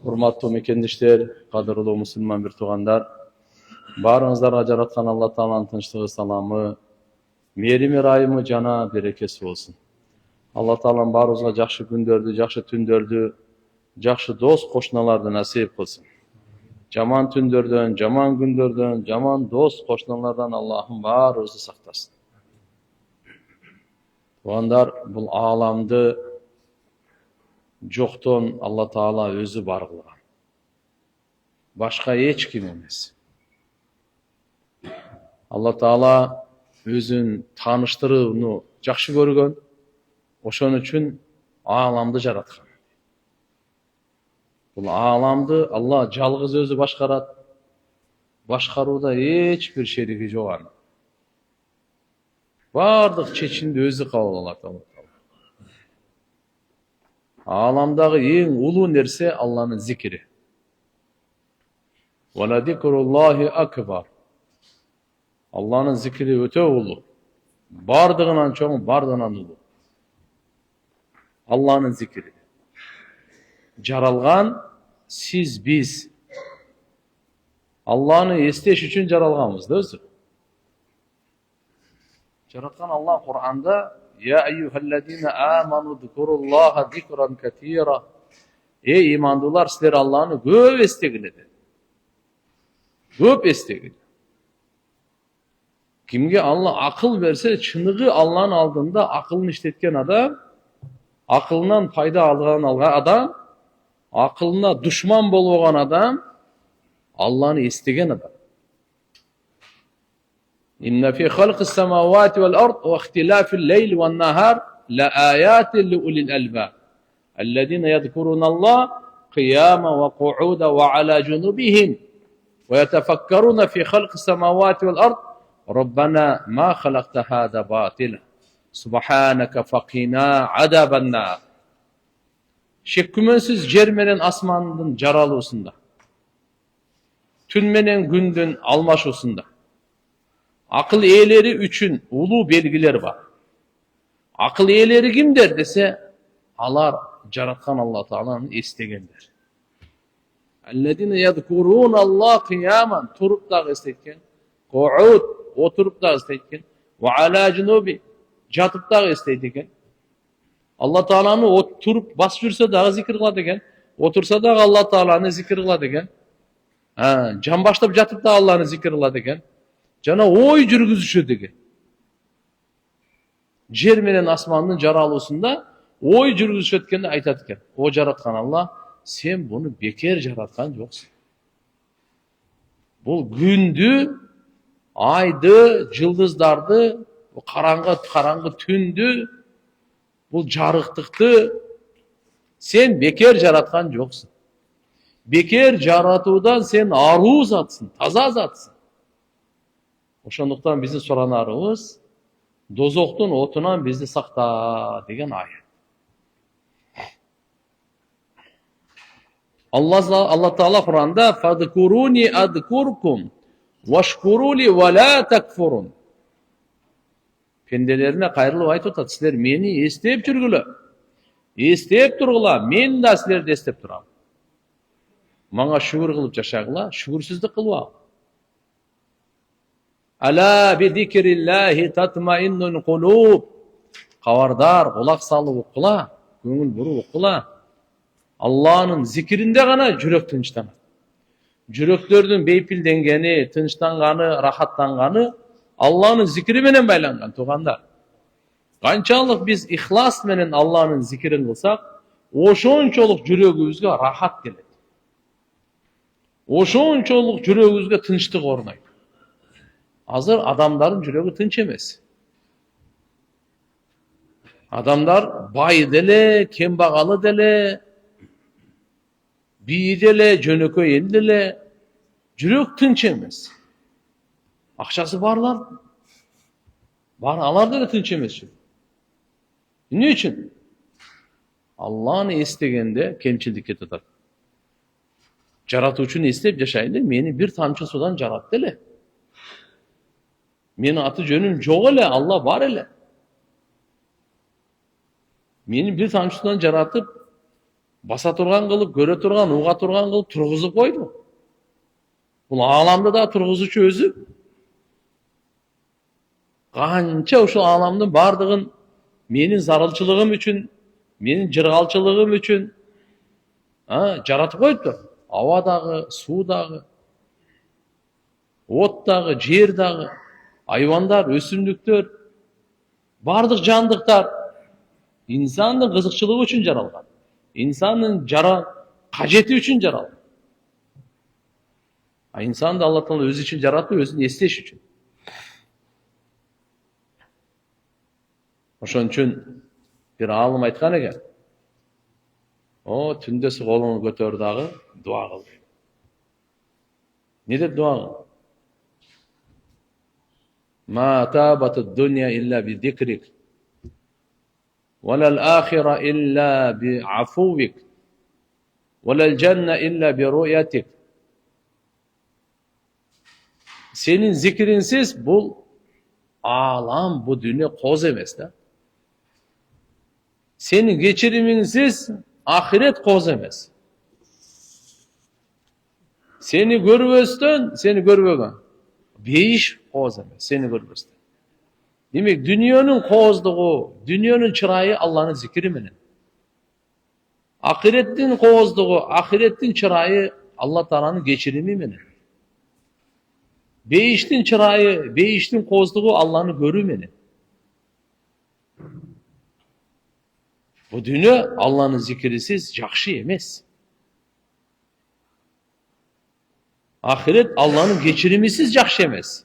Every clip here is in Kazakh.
Урматтуу мекендештер, кадырлуу мусулман бир туугандар, баарыңыздарга жараткан Алла Тааланын тынчтыгы, саламы, мээрими, ырайымы жана берекеси болсун. Алла Таалам баарыбызга жакшы күндөрдү, жакшы түндөрдү, жакшы дос кошуналарды насип кылсын. Жаман түндөрдөн, жаман күндөрдөн, жаман дос кошуналардан Аллахым баарыбызды сактасын. Туугандар, бул ааламды жоктон Алла Таала өзү бар кылган. Башка эч ким эмес. Алла Таала өзүн тааныштырууну жакшы көргөн, ошон үчүн ааламды жараткан. Бул ааламды Алла жалгыз өзү башкарат. Башкарууда эч бир шериги жок анын. Бардык чечимди өзү кабыл алат Алла Таала. Ааламдагы эң улуу нерсе Алланын зикири. Ва зикруллахи акбар. Алланын зикири өтө улуу. Бардыгынан чоң, бардыгынан улуу. Алланын зикири. Жаралган сиз, биз. Алланы эстеш үчүн жаралганбыз да өзү. Жараткан Алла Кур'анда «Я айюхалладина аману зикруллаха зикран катира». Эй имандуулар, силер Алланы көп эстегиле dedi. Көп эстегиле. Kimge Allah akıl verse, çınığı Allah'ın aldığında akılını işletken adam, akılından fayda algan adam, akılına düşman bolgan adam, Allah'ını istegen adam. İnne fi halqis semavati vel ard ve ihtilafil leyl ven nahar la ayatin li ulil albab. Ellezine yezkurunallah qiyamen ve qu'udan ve ala junubihim ve yetefekkeruna fi halqis semavati vel ard. Rabbana ma halaqta hada batila. Subhanaka faqina adaban nar. Şekkümensiz yer menen asmandın jaraluusunda. Tün menen gündün almaşuusunda. Akıl eğeleri üçün ulu belgiler var. Akıl eğeleri kimdir dese, alar jaratkan Allah Taala'nın istegenler. Ellezine yezkurun Allah kıyaman, turup da isteyken, qu'ud, oturup da isteyken, ve ala junubi, jatıp da isteyken, Allah Taala'nı oturup bas yürse daha zikir kıladı eken, otursa da Allah Taala'nı zikir kıladı eken, can başlayıp jatıp da Allah'ını zikir kıladı eken, jana oy жүргүзүшү деген. Жер менен асмандын жаралуусунда ой жүргүзүшөт экенди айтат экен. О жараткан Алла, сен буну бекер жараткан жоксуң. Бул күндү, айды, жылдыздарды, караңгы түндү, бул жарыктыкты сен бекер жараткан жоксуң. Бекер жаратуудан сен аруу затсың, таза затсың. Ошондуктан биздин суранарыбыз дозоктун отунан бизди сакта деген аят. Allah Taala Kur'anda "Fadkuruni adkurkum vashkuruli ve la takfurun." Pendelerine kayırılıp aytып атат, силер мени эстеп жүргүлө. Эстеп тургула, мен да силерди эстеп турам. Мага шүгүр кылып жашагыла, шүгүрсүздүк кылбагыла. Ala bi zikrillahi tatmainnul qulub. Kavardar, kulak salıp okula, көңүл буруп окула. Allah'ın zikrinde gana жүрөк тынчтанат. Жүрөктөрдүн бейпилденгени, тынчтанганы, рахаттанганы Allah'ın zikri менен байланган, туугандар. Канчалык биз ихлас менен Allah'ın зикирин кылсак, ошончолук жүрөгүбүзгө рахат келет. Ошончолук жүрөгүбүзгө тынчтык орнойт. Азыр адамдардын жүрөгү тынч эмес. Адамдар бай деле, кембагалы деле, бий деле, жөнөкөй эл деле, жүрөк тынч эмес. Акчасы барлар, алар деле тынч эмес. Эмне үчүн? Алланы эстегенде кемчилдик кетип атат. Жаратуучуну эстеп жашайын деп, мени бир тамчы судан жаратты эле. Менин аты жөнүм жок эле, Алла бар эле. Мени бир тамчы судан жаратып, Баса турган кылып, көрө турган, уга турган кылып тургузуп койду. Бул ааламды да тургузуучу өзү. Канча ушул ааламдын бардыгын менин зарылчылыгым үчүн, менин жыргалчылыгым үчүн жаратып койду. Аба дагы, суу дагы, от дагы, жер дагы, айвандар, өсүмдүктөр, бардык жандыктар инсандын кызыкчылыгы үчүн жаралган. İnsanın кажети үчүн жаралган. İnsanды Алла Таала өзү үчүн жаратты, өзүн эстеш үчүн. Ошон үчүн бир аалым айткан экен. Түндөсү колуңду көтөр дагы дуа кыл. Не деп дуа кыл? Ма табатуд дунья илля би зикрик. ولا الآخرة إلا بعفوك ولا الجنة إلا برؤيتك. Senin zikrinsiz bu alam, bu dünya koz emez da. Senin geçiriminsiz ahiret koz emez. Seni görüböstön, seni görbögen beyiş koz emez, seni görüböstön. Demek dünyanın kozluğu, dünyanın çırayı Allah'ın zikri menen. Ahirettin kozluğu, ahirettin çırayı Allah Teala'nın geçirimi menen. Beyiştin çırayı, beyiştin kozluğu Allah'ın görü menen. Bu dünya Allah'ın zikrisiz jakşı emez. Ahiret Allah'ın geçirimisiz jakşı emez.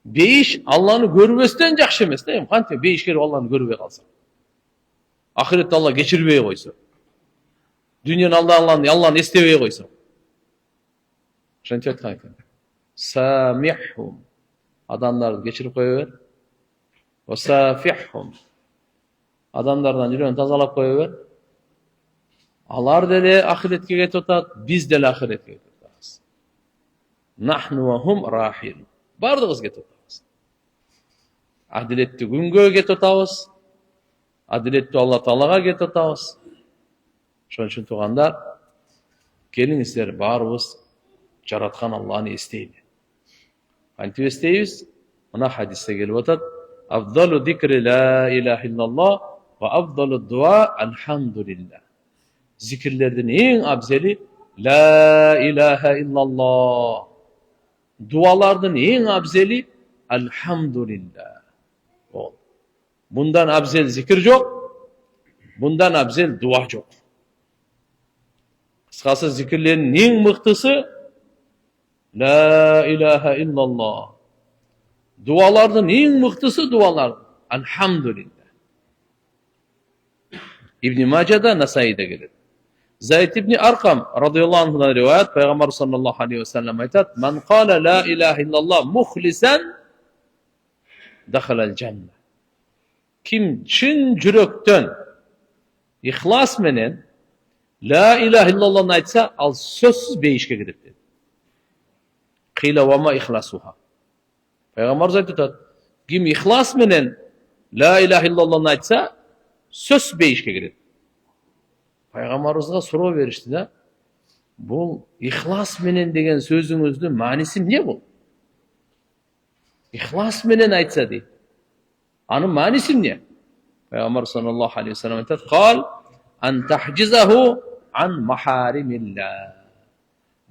Beyiş Allah'ını görmesinden jakşı emez, değil mi? Kantip beyiş kerip Allah'ını görübey kalsa. Ahirette Allah geçiribey koysa. Dünyanın Allah'ını estebey koysa. Şöyle aytkan eкен. Samihhum. Adamları geçirip koyuver. Ve safihhum. Adamlardan yüreğini tazalap koyuver. Alar dele ahiretke getip otat, biz dele ahiretke getip otabız. Nahnu ve hum rahil. Bardığız getip otabız. Adiletli günge getip otabız. Adiletli Allah Teala'ga getip otabız. Şonun için tuğandar, gelinizler barыбыз жараткан Allah'ını esteydi. Kantip esteybiz? Mına hadiste gelip otat. Afdalu zikri la ilahe illallah ve afdalu dua elhamdülillah. Zikirlerden en abzeli la ilahe illallah. Dualardan en abzeli elhamdülillah. Bundan abzel zikir yok. Bundan abzel dua yok. Kıskası zikirlerin en mıhtısı la ilahe illallah. Dualardan en mıhtısı dualar. Elhamdülillah. İbn-i Mace'de, Nasai'de gelir. Zayd ibn Arkam radıyallahu anh'dan rivayet, Peygamber sallallahu aleyhi ve sellem aytat, "Men kâle la ilahe illallah muhlisen dakhalal cennet." Kim çın yürekten ihlas menen la ilahe illallah'ını aytsa, al sözsüz beyişke gidip dedi. Qila ve ma ihlasuha. Peygamber aytat, kim ihlas menen la ilahe illallah'ını aytsa, söz beyişke gidip. Peygamberimizge soroo berişti da, bu ihlas menen degen sözüңүздүн manisi ne bu? İhlas menen aytsa deydi. Anın manisi ne? Peygamber sallallahu aleyhi ve sellem aytadi, "Qal an tahcizahu an maharimillah."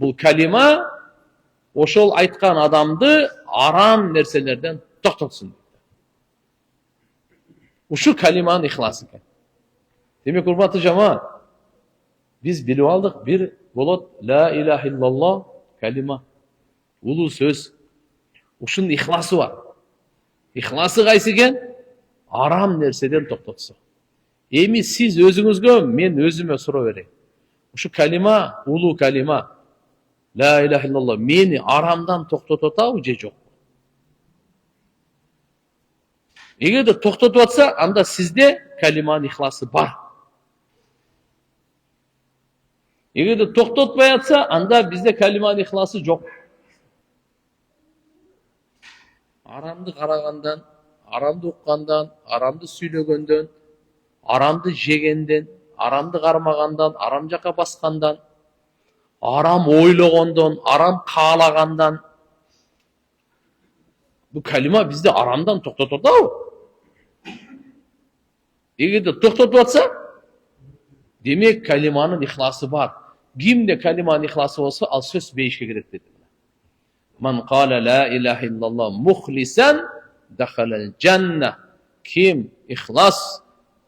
Bu kalima oşol aytkan adamdı aram nerselerden toktatсын deydi. Uşu kalimanın ihlası eken. Demek hurmatly jamaat, biz bilip aldık bir bolot la ilahe illallah kalima. Ulu söz. Uşunun ihlası var. İhlası kaysı eken? Aram nerseden toktatsa. Emi siz özüңүzгө, men özüme soro bereyim. Uşu kalima, ulu kalima. La ilahe illallah meni aramdan toktatatабы же жок? Eğer de toktatatsa, anda sizde kalimanın ihlası var. Eğer de toktatmayatsa, anda bizde kalimanın ihlası yok. Aramdı karagandan, aramdı uqqandan, aramdı süylөгөндөн, арамды жегенден, арамды кармагандан, арам жака баскандан, арам ойлогондон, арам каалагандан. Бул калима бизди арамдан токтотуп атабы? Эгерде токтотуп атса, демек калиманын ихласы бар. Кимде калиманын ихласы болсо, ал сөз бейишке кирет деди. Ман кала ла илаха иллаллах мухлисан дахалал жанна. Ким ихлас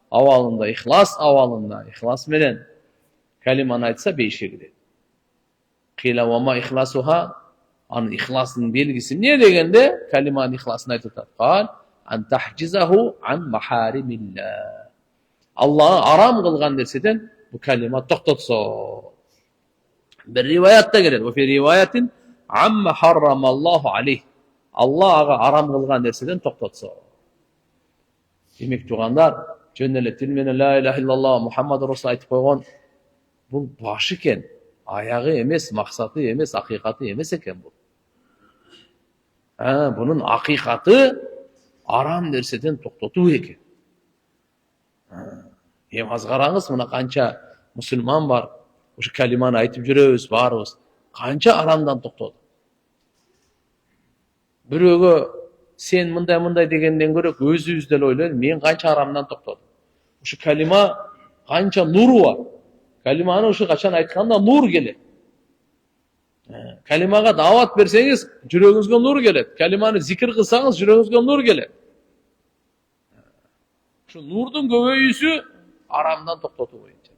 авалында, ихлас менен калиманы айтса бейишке кирет. Кила ва ма ихласуха, анын ихласынын белгиси эмне дегенде, калиманын ихласын айтып атат. Кал ан тахжизаху ан махаримилла. Аллах арам кылган нерседен бу калима токтотсо. Bir rivayatta келет. Ва фи риваятин амма харрамаллаху алейх. Аллах ага арам кылган нерседен токтотсо. Демек тугандар, жөн эле тил менен ла илаха иллаллах Мухаммад расул айтып койгон бул баш экен, аягы эмес, максаты эмес, акыйкаты эмес экен бул. Bunun акыйкаты арам нерседен токтотуу экен. Эми аз караңыз, мына канча мусулман бар, ушу калиманы айтып жүрөбүз баарыбыз. Канча арамдан токтоду. Бирөөгө сен мындай дегенден көрө өзүбүз деле ойлойбуз, мен канча арамдан токтодум. Ушу калима канча нуру бар. Калиманы ушу качан айтканда нур келет. Калимага дават берсеңиз, жүрөгүңүзгө нур келет. Калиманы зикир кылсаңыз, жүрөгүңүзгө нур келет. Ушу нурдун көбөйүүсү арамдан токтотуу боюнча.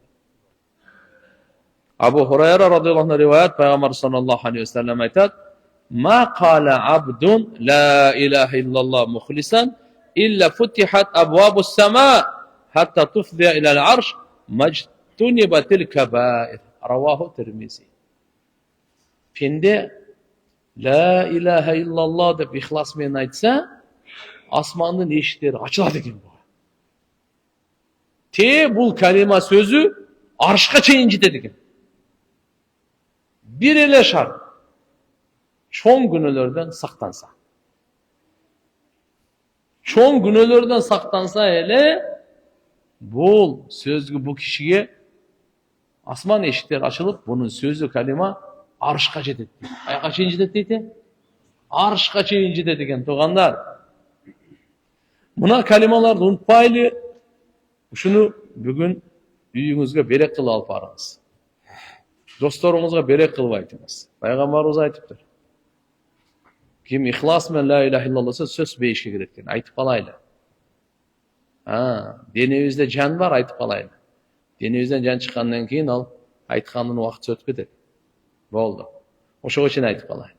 Абу Хурайра радыйаллаху анху риваят, пайгамбар саллаллаху алейхи ва саллям айтат: "Ма кала абдун ла илаха иллаллах мухлисан илля футихат абвабус сама хатта туфдия илал арш majtunibatil kabair." Раваху Тирмизи. Пенде ла илаха иллаллах деп ихлас менен айтса, асмандын эшиктери ачылат экен буга. Бул калима сөзү аршка чейин жетет экен. Bir ele şart. Çoğun günahlardan saktansa. Çoğun günahlardan saktansa hele bol sözgü bu kişiye asman eşikleri açılıp bunun sözlü kalima arşka жетет. Ayakka çeyinci dedi deydi. Arşka çeyinci dediken toğanlar. Buna kalimalarda unutpaylı. Şunu bugün үйүңүзгө берек кылып алып барыңыз. Досторуңузга берек кылып айтыңыз. Пайгамбарыбыз айтыптыр. Ким ихлас менен ла илаха иллаллах сөз бейишке кирет экен. Айтып калайлы. Денебизде жан бар, айтып калайлы. Денебизден жан чыккандан кийин ал айткандын убакыты өтүп кетет. Болду. Ошого чейин айтып калайлы.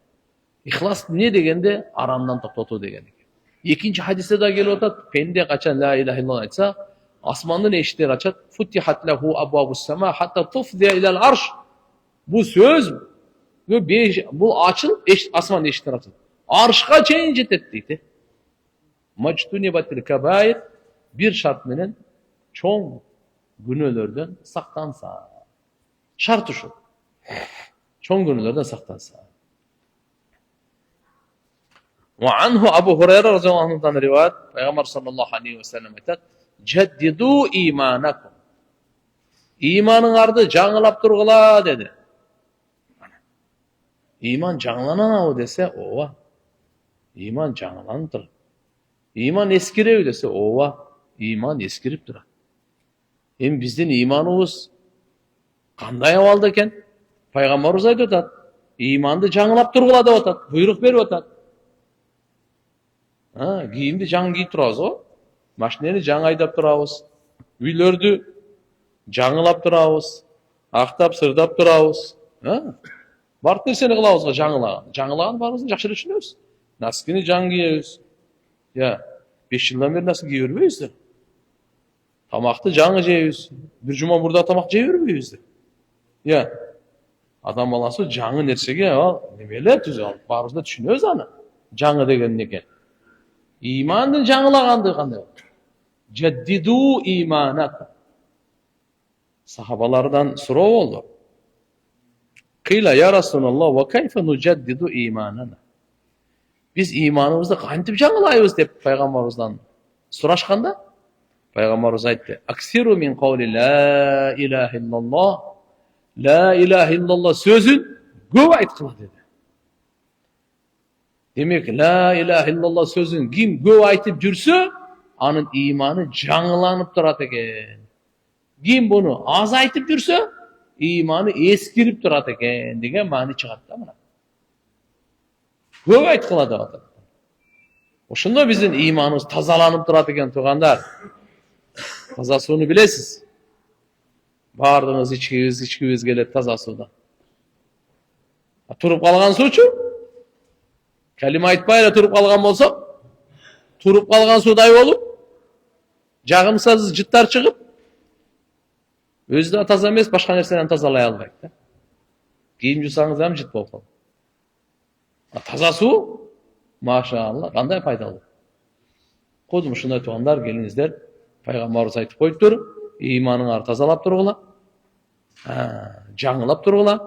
Ихлас эмне дегенде арамдан токтотуу деген экен. Экинчи хадисте да келип атат. Пенде качан ла илаха иллаллах айтса, asmanın eşitleri açat. Futihat lehu abwabus sema hatta tufdiya ilal arş. Bu söz bu açılıp asmanın eşitleri açat. Arşka çeyin jetet deydi. Majtunibatil kabair, bir şart menen çoğun günahlardan saktansa. Şartı şu. Çoğun günahlardan saktansa. Ve anhu Abu Hurayra radıyallahu anhu'dan rivayet, Peygamber sallallahu aleyhi ve sellem aytat: "Ceddidu imanakum." İmanыңарды жаңылап тургула dedi. İman жаңыланабы dese, ооба. İman жаңыланып турат. İman eskirеби dese, ооба. İman eskирип турат. Эми биздин иманыбыз кандай абалда экен? Пайгамбарыбыз айтып атат. İmanды жаңылап тургула деп атат. Буйрук берип атат. Кийимди жаңы кийип турабыз го. Машинени жаңы айдап турабыз. Үйлөрдү жаңылап турабыз. Актап, сырдап турабыз. Бар нерсени кылабыз го жаңылаган. Жаңылаган баарыбызды жакшы эле түшүнөбүз. Носкини жаңы кийебиз. 5 жылдан бери носки кие бербейбиз да. Тамакты жаңы жейбиз. Bir жума мурда тамак жей бербейбиз да. Адам баласы жаңы нерсеге неме эле түзүп алып баарыбыз да түшүнөбүз аны. Жаңы деген эмне экен? İmanın жаңылаганды кандай? Ceddidu imanakum. Sahabalardan суроо болду. Kıyla ya Resulallah ve kayfe nuceddidu imanana. Biz imanımızda kantip жаңылайбыз деп пайгамбарыбыздан сурашканда, Пайғамбарымыз айтты: "Аксиру мин қаули ла илаха иллаллах". Ла илаха иллаллах сөзін көп айтқыла деді. Демек, ла илаха иллаллах сөзін кім көп айтып жүрсе, анын иманы жаңыланып тұрады екен. Кім бұны аз айтып жүрсе, иманы ескіріп тұрады екен деген мағына шығады да мына. Көп айтқыла деп атады. Ошондо биздин иманыбыз тазаланып тұрады екен туғандар. Таза суны білесіз. Бардыңыз içkimiz келет таза судан. Тұрып қалған сучу, кәлима айтпай эле тұрып қалған болсо, тұрып қалған судай болуп, жағымсыз жыттар шығып, өзі да таза емес, башка нерседен тазалай албайт да. Кийим жусаңыз да жыт болуп калат. Таза су, машалла, кандай пайдалуу. Кудум ушундай туугандар, келиңиздер, пайгамбарыбыз айтып коюптур, иманыңар тазалап тургула, жаңылап тургула.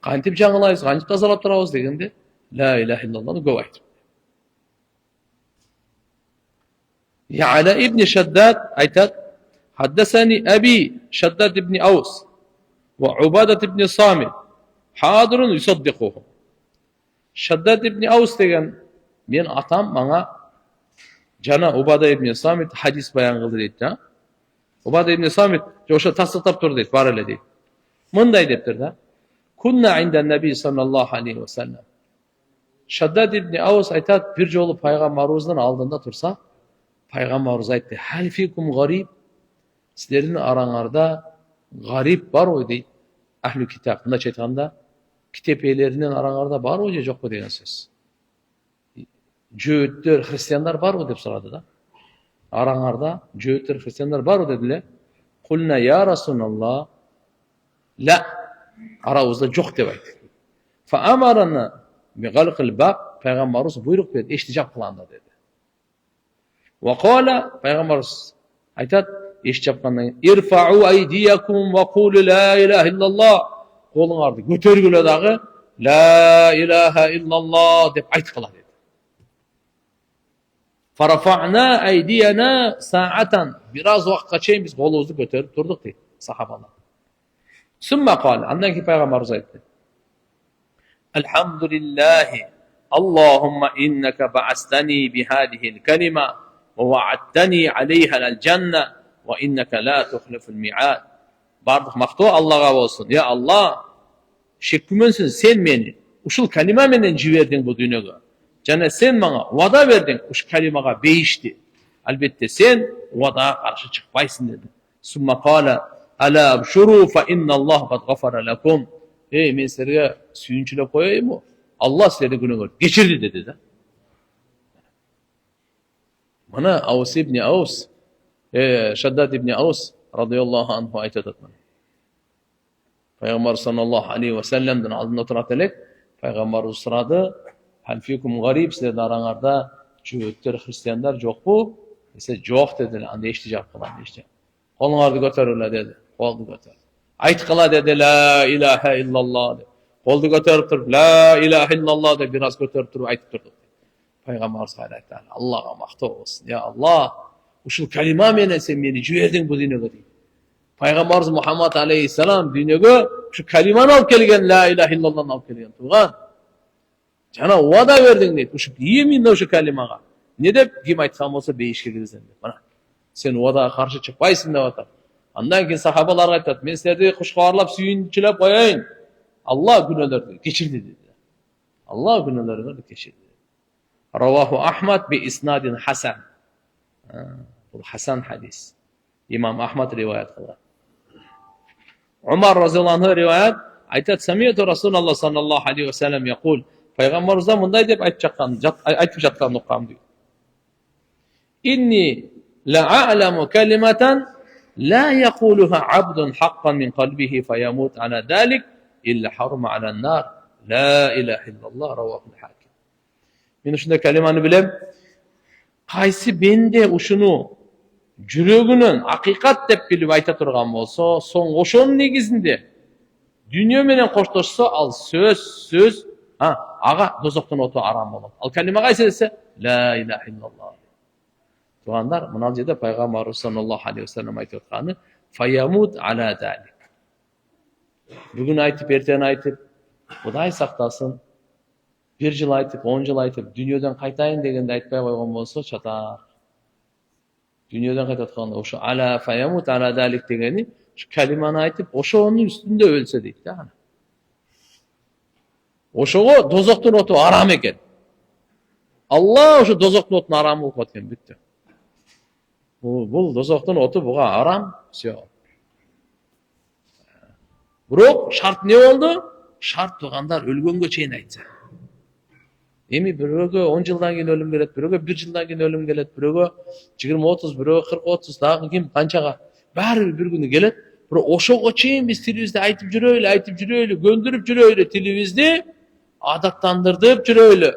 Кантип жаңылайбыз, кантип тазалап турабыз дегенде, ла илаха иллаллахны көп айтып. Ya'la ibn Shaddad aytadi: "Haddasani abi Shaddad ibn Aws va Ubadat ibn Samit hadirun yusaddiquhu." Shaddad ibn Aws degan men atam bana jana Ubada ibn Samit hadis bayan kıldı deydi. Ubada ibn Samit joşa tasdiqtab tur deydi, bar ele deydi. Mınday deptir da. Kunna inda Nabi sallallahu aleyhi ve sellem. Shaddad ibn Aws aytadi, bir jolu Peygamberimizin aldında tursa, Peygamberimiz aytdı: "Hal fikum garib?" Sizlerin arаңарда garip var o deydi. Ahlü kitap. Bunda çaytganda kitap ehlilerinden arаңарда var o ya yok mu degan söz. Jöötler, Hristiyanlar var o dep soradı da. Arаңарда jöötler, Hristiyanlar var o dediler. Kulna ya Resulallah. La. Aramızda yok dep aytdı. Fa amarana bi galqil bab. Peygamberimiz buyruk verdi, eştijab kılanda dedi. Ve qala Peygamberimiz aytadi, eştijab kılandan keyin irfa'u aydiyakum ve qulu la ilahe illallah. Kolуңарды көтөргүлө дагы la ilahe illallah dep aytkыла dedi. Farafa'na aydiyana sa'atan. Biraz vakitga çeyin biz kolumuzu götürüp durduk deydi sahabalar. Summa qala, andan ki Peygamberimiz aytdı: "Elhamdülillahi Allahumma innaka ba'astani bi hadhihi al-kalima ve wa'adtani 'alayha al-cennet ve innaka la tuhliful mi'ad." Bardık maktu Allah'a olsun. Ya Allah, şekkümünsün sen meni uşul kalima menden jiberdin bu dünyaga. Jana sen bana vada verdin, uş kalimaga beyişti. Elbette sen vada karşı çıkpaysın dedi. Summa qala ala abshuru fa inna Allah qad ghafara lakum. Ey men sizlerge suyunçulap koyayım mı? Allah sizlerden günahı geçirdi dedi de. Mana Aws ibn Aws, Shaddad ibn Aws radıyallahu anhu aytadi. Peygamber sallallahu aleyhi ve sellem'den aldığında turatelek, Peygamberimiz soradı: "Hal fikum garib?" Sizlerden arаңарда Jöötler, Hristiyanlar yok bu? Ise yok dediler. Anda eştijab kılan işte. Kolуңарды götürürler dedi. Koldu götür. Aytkıla dedi la ilahe illallah dedi. Koldu götürüp durup la ilahe illallah dedi. Biraz götürüp durup aytıp durduk. Peygamberimiz aytadi: "Allah'a maktu olsun. Ya Allah, uşul kalima menen sen beni jiberdin bu dünyaga deydi. Peygamberimiz Muhammed aleyhisselam dünyaga şu kalimani alıp kelgen, la ilahe illallah'ını alıp kelgen tuğan. Jana vada verdin deydi. Uşu yeminle uşu kalimaga. Ne dep kim aytkan bolsa beyişke kirsen deydi. Bana sen vadaga karşı çıkpaysın dep atar. Andan keyin sahabalar aytadi: "Men sizlerdi kuşkavarlap suyunçulap koyayın. Allah günahlarını geçirdi" dedi. Allah günahlarını geçirdi. Ravahu Ahmad bi isnadin hasan. Bu hasan hadis. İmam Ahmad rivayet kıldı. Umar radıyallahu anh rivayet aytadi: "Sami'tu Rasulullah sallallahu aleyhi ve sellem yaqul." Peygamberimizden bunday dep aytıp жаткан uqqam deydi. "İnni la'alamu kalimatan la yaquluha 'abdun haqqan min qalbihi fayamut ala dalik illa harama 'alan nar. La ilahe illallah ravahul hakim." Men uşunda kalimani bilem. Qaysi bende uşunu жүрөгүнөн акыйкат деп билип айта турган болсо, соң ошонун негизинде дүйнө менен коштошсо, ал сөз ага дозоктун оту арам болот. Ал калима кайсы десе ла илаха илlallah. Туғандар, мына жерде пайғамбарымыз саллаллаху алейхи вассалам айтып отқаны фаямут ала далик. Бүгін айтып, ертең айтып, Құдай сақтасын, бір жыл айтып, 10 жыл айтып, дүниеден қайтайын дегенде айтпай қойған болса, шатақ. Дүниеден қайтып отқанда, ошо ала фаямут ала далик дегені, кәлиманы айтып, ошоның үстінде өлсе дейді да. Ошого дозоқтың оты арам екен. Алла ошо дозоқтың отын арам қылып кеткен, бүтті. Бұл дозоқтың оты бұға арам, все. Бирок шарт не болду? Шарт туғандар өлгөнгө чейин айтса. Эми бирөөгө 10 жылдан кийин өлүм келет, бирөөгө 1 жылдан кийин өлүм келет, бирөөгө 20-30, бирөөгө 40-30, дагы ким канчага баары бир күнү келет. Бирок ошого чейин биз тилибизди айтып жүрөйлү, көндүрүп жүрөйлү, тилибизди адаттандырып жүрөйлү.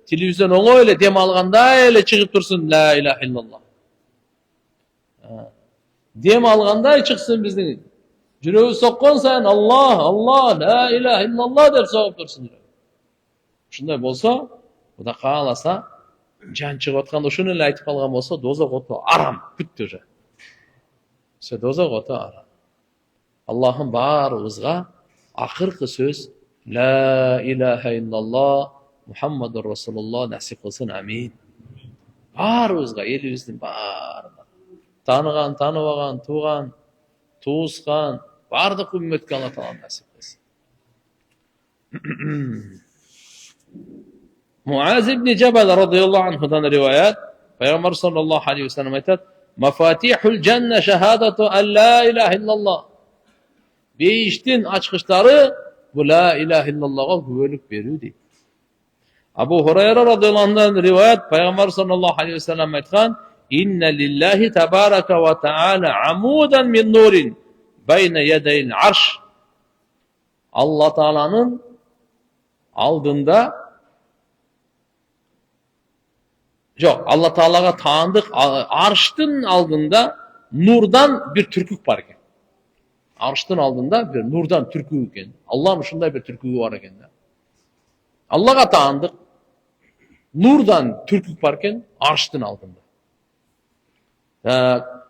Тилибизден оңой эле дем алгандай эле чыгып турсун ла илаха иллаллах. Дем алгандай чыксын биздин. Жүрөбүз соккон сайын Аллах, Аллах, ла илаха иллаллах деп согуп турсун. Ушундай болсо, Кудай кааласа, жан чыгып атканда ошону эле айтып калган болсо, дозок оту арам, бүттү уже. Все дозок оту арам. Аллахым баарыбызга акыркы сөз ла илаха иллаллах Мухаммадур Расулуллах насип кылсын, амин. Баарыбызга, элибиздин баарына, таныган, таныбаган, тууган, туускан, бардык үммөткө Алла таала насип кылсын. Муаз ибн Джабал радıyallahu anhu'dan rivayet, Peygamber sallallahu aleyhi ve sellem aytат: "Mafatihul cennet şehadatu en la ilahe illallah." Beyiştin açkıçları bu la ilahe illallah'a güvenlik veriyor deyip. Abu Hurayra radıyallahu anh'dan rivayet, Peygamber sallallahu aleyhi ve sellem aytkan: "İnne lillahi tebareke ve teala amuden min nurin beyne yedeyil arş." Allah Teala'nın aldığında Allah Teala'ga tanıdık arştın aldığında nurdan bir türkük var eken. Arştın aldığında bir nurdan türkük eken. Allah'ın uşunda bir türküğü var eken. Allah'a tanıdık nurdan türkük var eken arştın aldığında.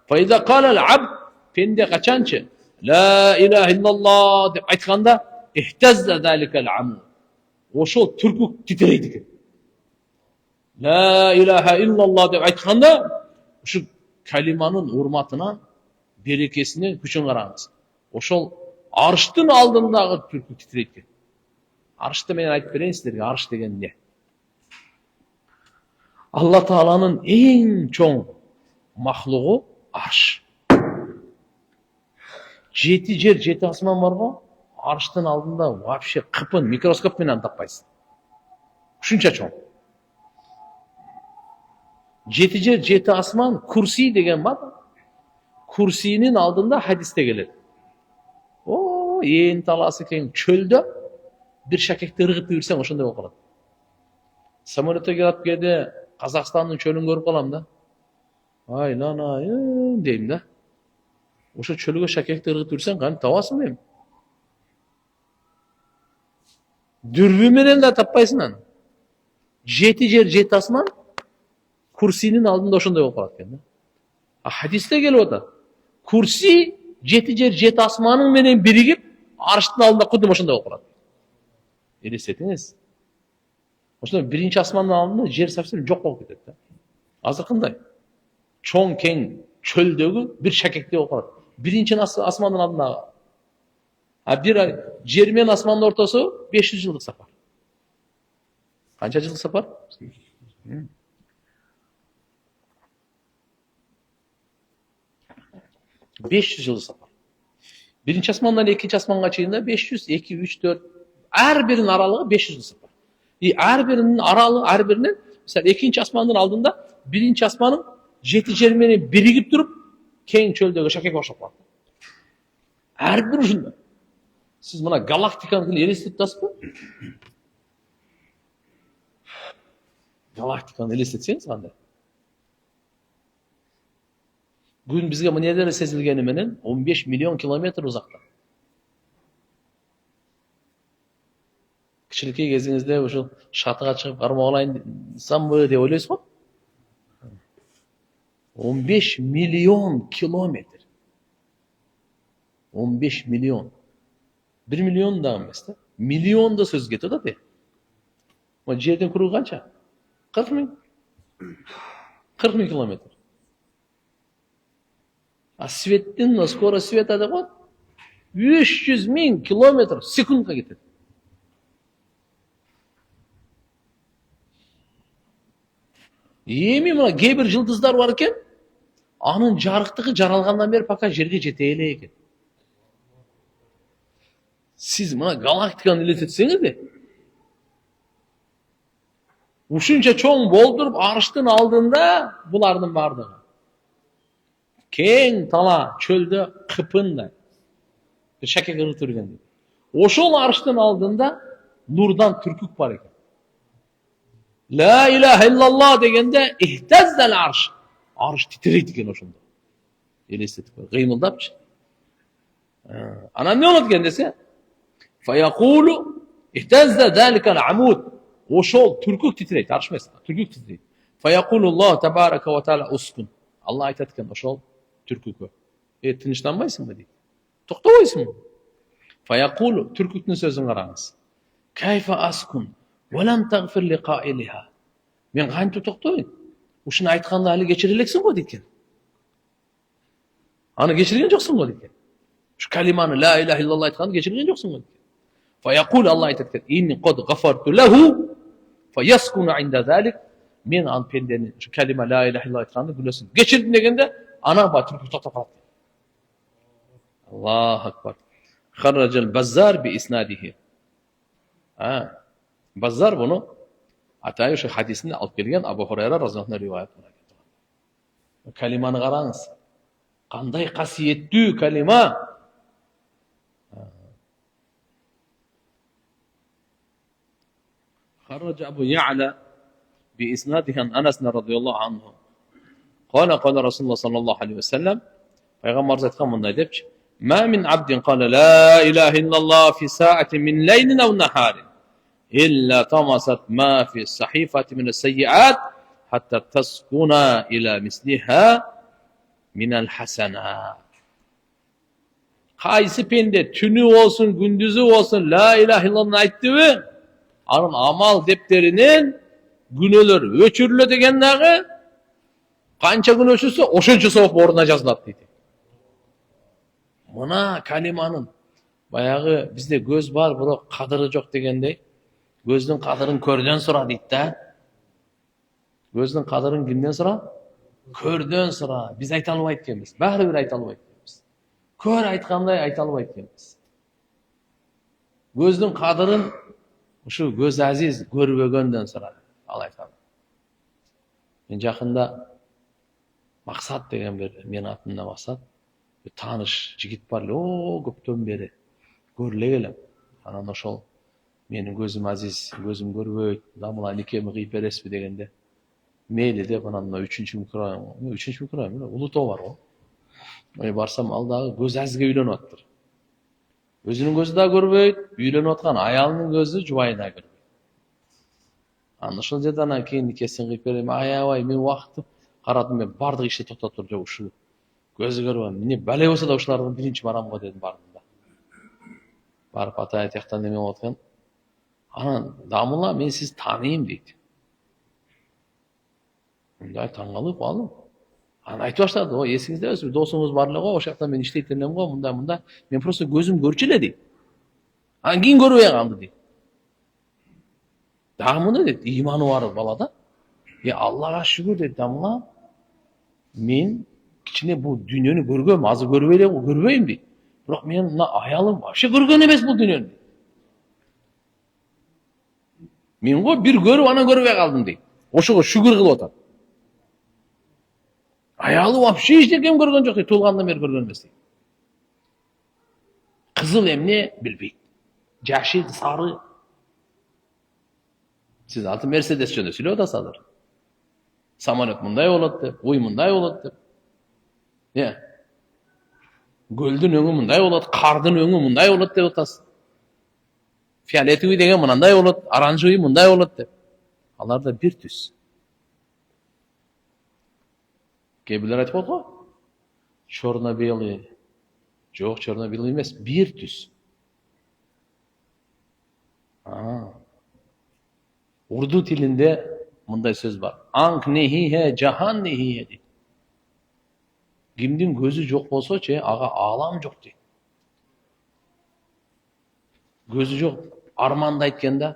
Faiza kalel abd pende kaçançı la ilahe illallah deyip aytkanda ihtezze zalikel amud. Oşo türkük titreydi eken. La ilahe illallah deyip aytkanda şu kalimanın hurmatına, berekesine güçün karağınız. Oşol arştın aldığındağı türkü titreydi. Arşta men aytып берейин силерге, arş деген ne? Allah Taala'nın en çoğ mahluğu arş. 7 yer, 7 asman var mı? Arştın aldığında вообще kıpın, mikroskop menen tappaysın. Şunça çoğ. 7 yer, 7 asman, kursi degen var. Kursinin aldığında hadiste gelir. O en talası ken çölde bir şakekte ırgıp yürsen oşonday bolуп калат. Samolyotga kirip keldi, Kazakistan'ın çölünü görüp kalam da. Ay lan ay deyim da. Oşo çölüge şakekte ırgıp yürsen kani tabasın deyim. Dürbün menen de tappaysın lan. 7 yer 7 asman kursinin aldığında oşonday bolуп калат eкен da. Hadiste gelip otar. Kursi 7 yer 7 asmanın menen birigip arştın aldığında kudum oşonday bolуп калат. Elesetiңiz. Oşonda birinci asmanın aldığında jer совсем жок болуп кетет да. Azыр кандай? Çoğ keng çöldөгү bir şakekte bolуп калат. Birinci asmanın aldığında. Bir jer менен asmanın ortası 500 yıllık safar. Kança yıllık safar? 500 yıllık safar. Birinci asmandan ikinci asmanga çeyinде 500, 2, 3, 4 her birinin aralığı 500 yıl safar. Her birinin aralığı, her birinin mesela ikinci asmanın aldığında birinci asmanın 7 jermeni birigip durup keng çöldögü şakek başlap kaldı. Her bir ucunda. Siz buna galaktikanın elestetiyorsunuz mu? Galaktikanı elestetseniz qanday? Gün bizge bu nereden sezilgeni menen 15 milyon kilometre uzakta. Кичинекей кезиңизде ушул шатыга чыгып кармак алайын десам деп ойлойсуз го? 15 milyon kilometr. 15 milyon. 1 milyon da emas da. Milyon da söz ketadi de. O yerden quruq qancha? 40 ming. 40 ming kilometr. A svettin skoro sveta da bor. 300 ming kilometr sekundga ketadi. Эми мына кейбір жылдыздар бар екен, анын жарықтығы жаралғандан бері пока жерге жете эле экен. Сиз мына галактиканы элестетсеңиз де, ушунча чоң болдуруп арыштын алдында булардын бардыгы. Кең тала чөлдө кыпындай. Шаке кырып жүргөн. Ошол арыштын алдында нурдан түркүк бар экен. La ilahe illallah degende ihtezzel arş. Arş titreydi eкен ошондо. Elestetik var. Kıymıldapçı. Ana ne olur kendisi? Feyakulu ihtezze zalikel amud. Oşol türkük titreydi. Arş mesela. Türkük titreydi. Feyakulu Allah tebareke ve teala uskun. Allah aytetken oşol türkükü. Tinçlanmaysın mı deydi. Toktabaysın mı? Feyakulu türkükün sözünü qarаңыз. Kayfa askun. وَلَمْ تَغْفِرْ لِقَائِلِهَا. Men qancha to'xtayın. Ушуну aytganda hali geçirileceksin go deyken. Ana geçirgen joksun go deyken. Şu kalimani la ilahe illallah aytganda geçirgen joksun go deyken. Fayaqul Allah aytetken inni qad ghafartu lahu fayaskunu inda zalik. Men an pendeni şu kalima la ilahe illallah aytganda gülesin. Geçirdim degende ana batırıp to'xtab qoladi. Allahu akbar. Kharrajal Bazzar bi isnadihi. Bazzar bunu Atay şu hadisinde alıp gelgen Abu Hurayra radhiyallahu anh rivayet qilgan. Kalimani qarаңыз. Qanday qasiyetli kalima. Kharraja Abu Ya'la bi isnadihi an Anas radhiyallahu anhu. Qala Rasulullah sallallahu aleyhi ve sellem Peygamber aytgan bunday depçi. Ma min abdin qala la ilahe illallah fi sa'atin min leylin aw naharin. إلا طمست ما في الصحيفة من السيئات حتى تسكن إلى مثلها من الحسنات. Kaysi pende tünü olsun, gündüzü olsun la ilahe illallah aytты mı? Anın amal defterinin günölөр öçürülö degendagi kança gün öçürse oşunça soğuk oruna жазылат deydi. Mına kalimanın bayağı bizde göz var, bırak kadırı yok degендей. Gözün kadırın körden sonra deydi da. Gözün kadırın kimden sonra? Körden sonra. Biz aytalıp aytkenmiz. Bari bir aytalıp aytkenmiz. Kör aytkanday aytalıp aytkenmiz. Gözün kadırın şu göz aziz görбөгөндөн sonra al aytalı. Men jakында Maksat degen bir men atımda Maksat. Bir tanış jigit bar. O köptön beri görle gelem. Ana ошол Menin gözüm aziz, gözüm görбөйт. Damla nikemi kıyıp eresmi degende. Meyli de bana 3. mikroyum. Uluto var o. Barsam aldağı göz azizge üylönüp attır. Özünün gözü da görбөйт, üylönüp atkan ayalının gözü jubayı da görбөйт. Anlaşıl jadana keyin nikesini kıyıp berem. Ayabay men wagtym karadım ben bardyk işe toktottur jok uşu. Gözü görбөйм. Mine bale bolsa da uşulardan birinci baram go dedim bardımda. Barıp atay tiyaktan demen otkan. Ana damla ben siz tanıyayım deydi. Bunday tangalıp alım. Ana aytып başladı. O esingizde özür dostumuz barlığı o şakta ben işte iterlem go munda. Men prosto gözüm görçüle deydi. Ana keyin görбөй kaldı deydi. Damını dedi. İmanı var balada. Ya Allah'a şükür dedi damla. Men içine bu dünyanı görgöm, azı görбөйм deydi. Biroq men ayalım başa görgön emes bu dünyanı. Men go bir görüp ana görбөй kaldım deydi. Oşoga şükür kılıp otar. Ayalı вообще hiç kim görgön jok deydi. Tulgandan beri görgön emes deydi. Kızıl emne bilbeyt. Jaşil, sarı. Siz altı Mercedes jönde sülö da sadır. Samolyot munday bolat dep, uy munday bolat dep. Ya. Göldün öňü munday bolat, kardın öňü munday bolat dep otasın. Fioletowy degen mınanday bolat, oranжевый munday bolat dep. Alar da bir tüs. Кейбіреулер айтып отыр ғой. Черно-белый. Жоқ, черно-белый емес, bir түс. Урду тілінде мындай сөз бар. Анк нехихе, жахан нехихе дейді. Кимдин көзі жоқ болса, аға алам жоқ дейді. Көзі жоқ, арманды айтканда,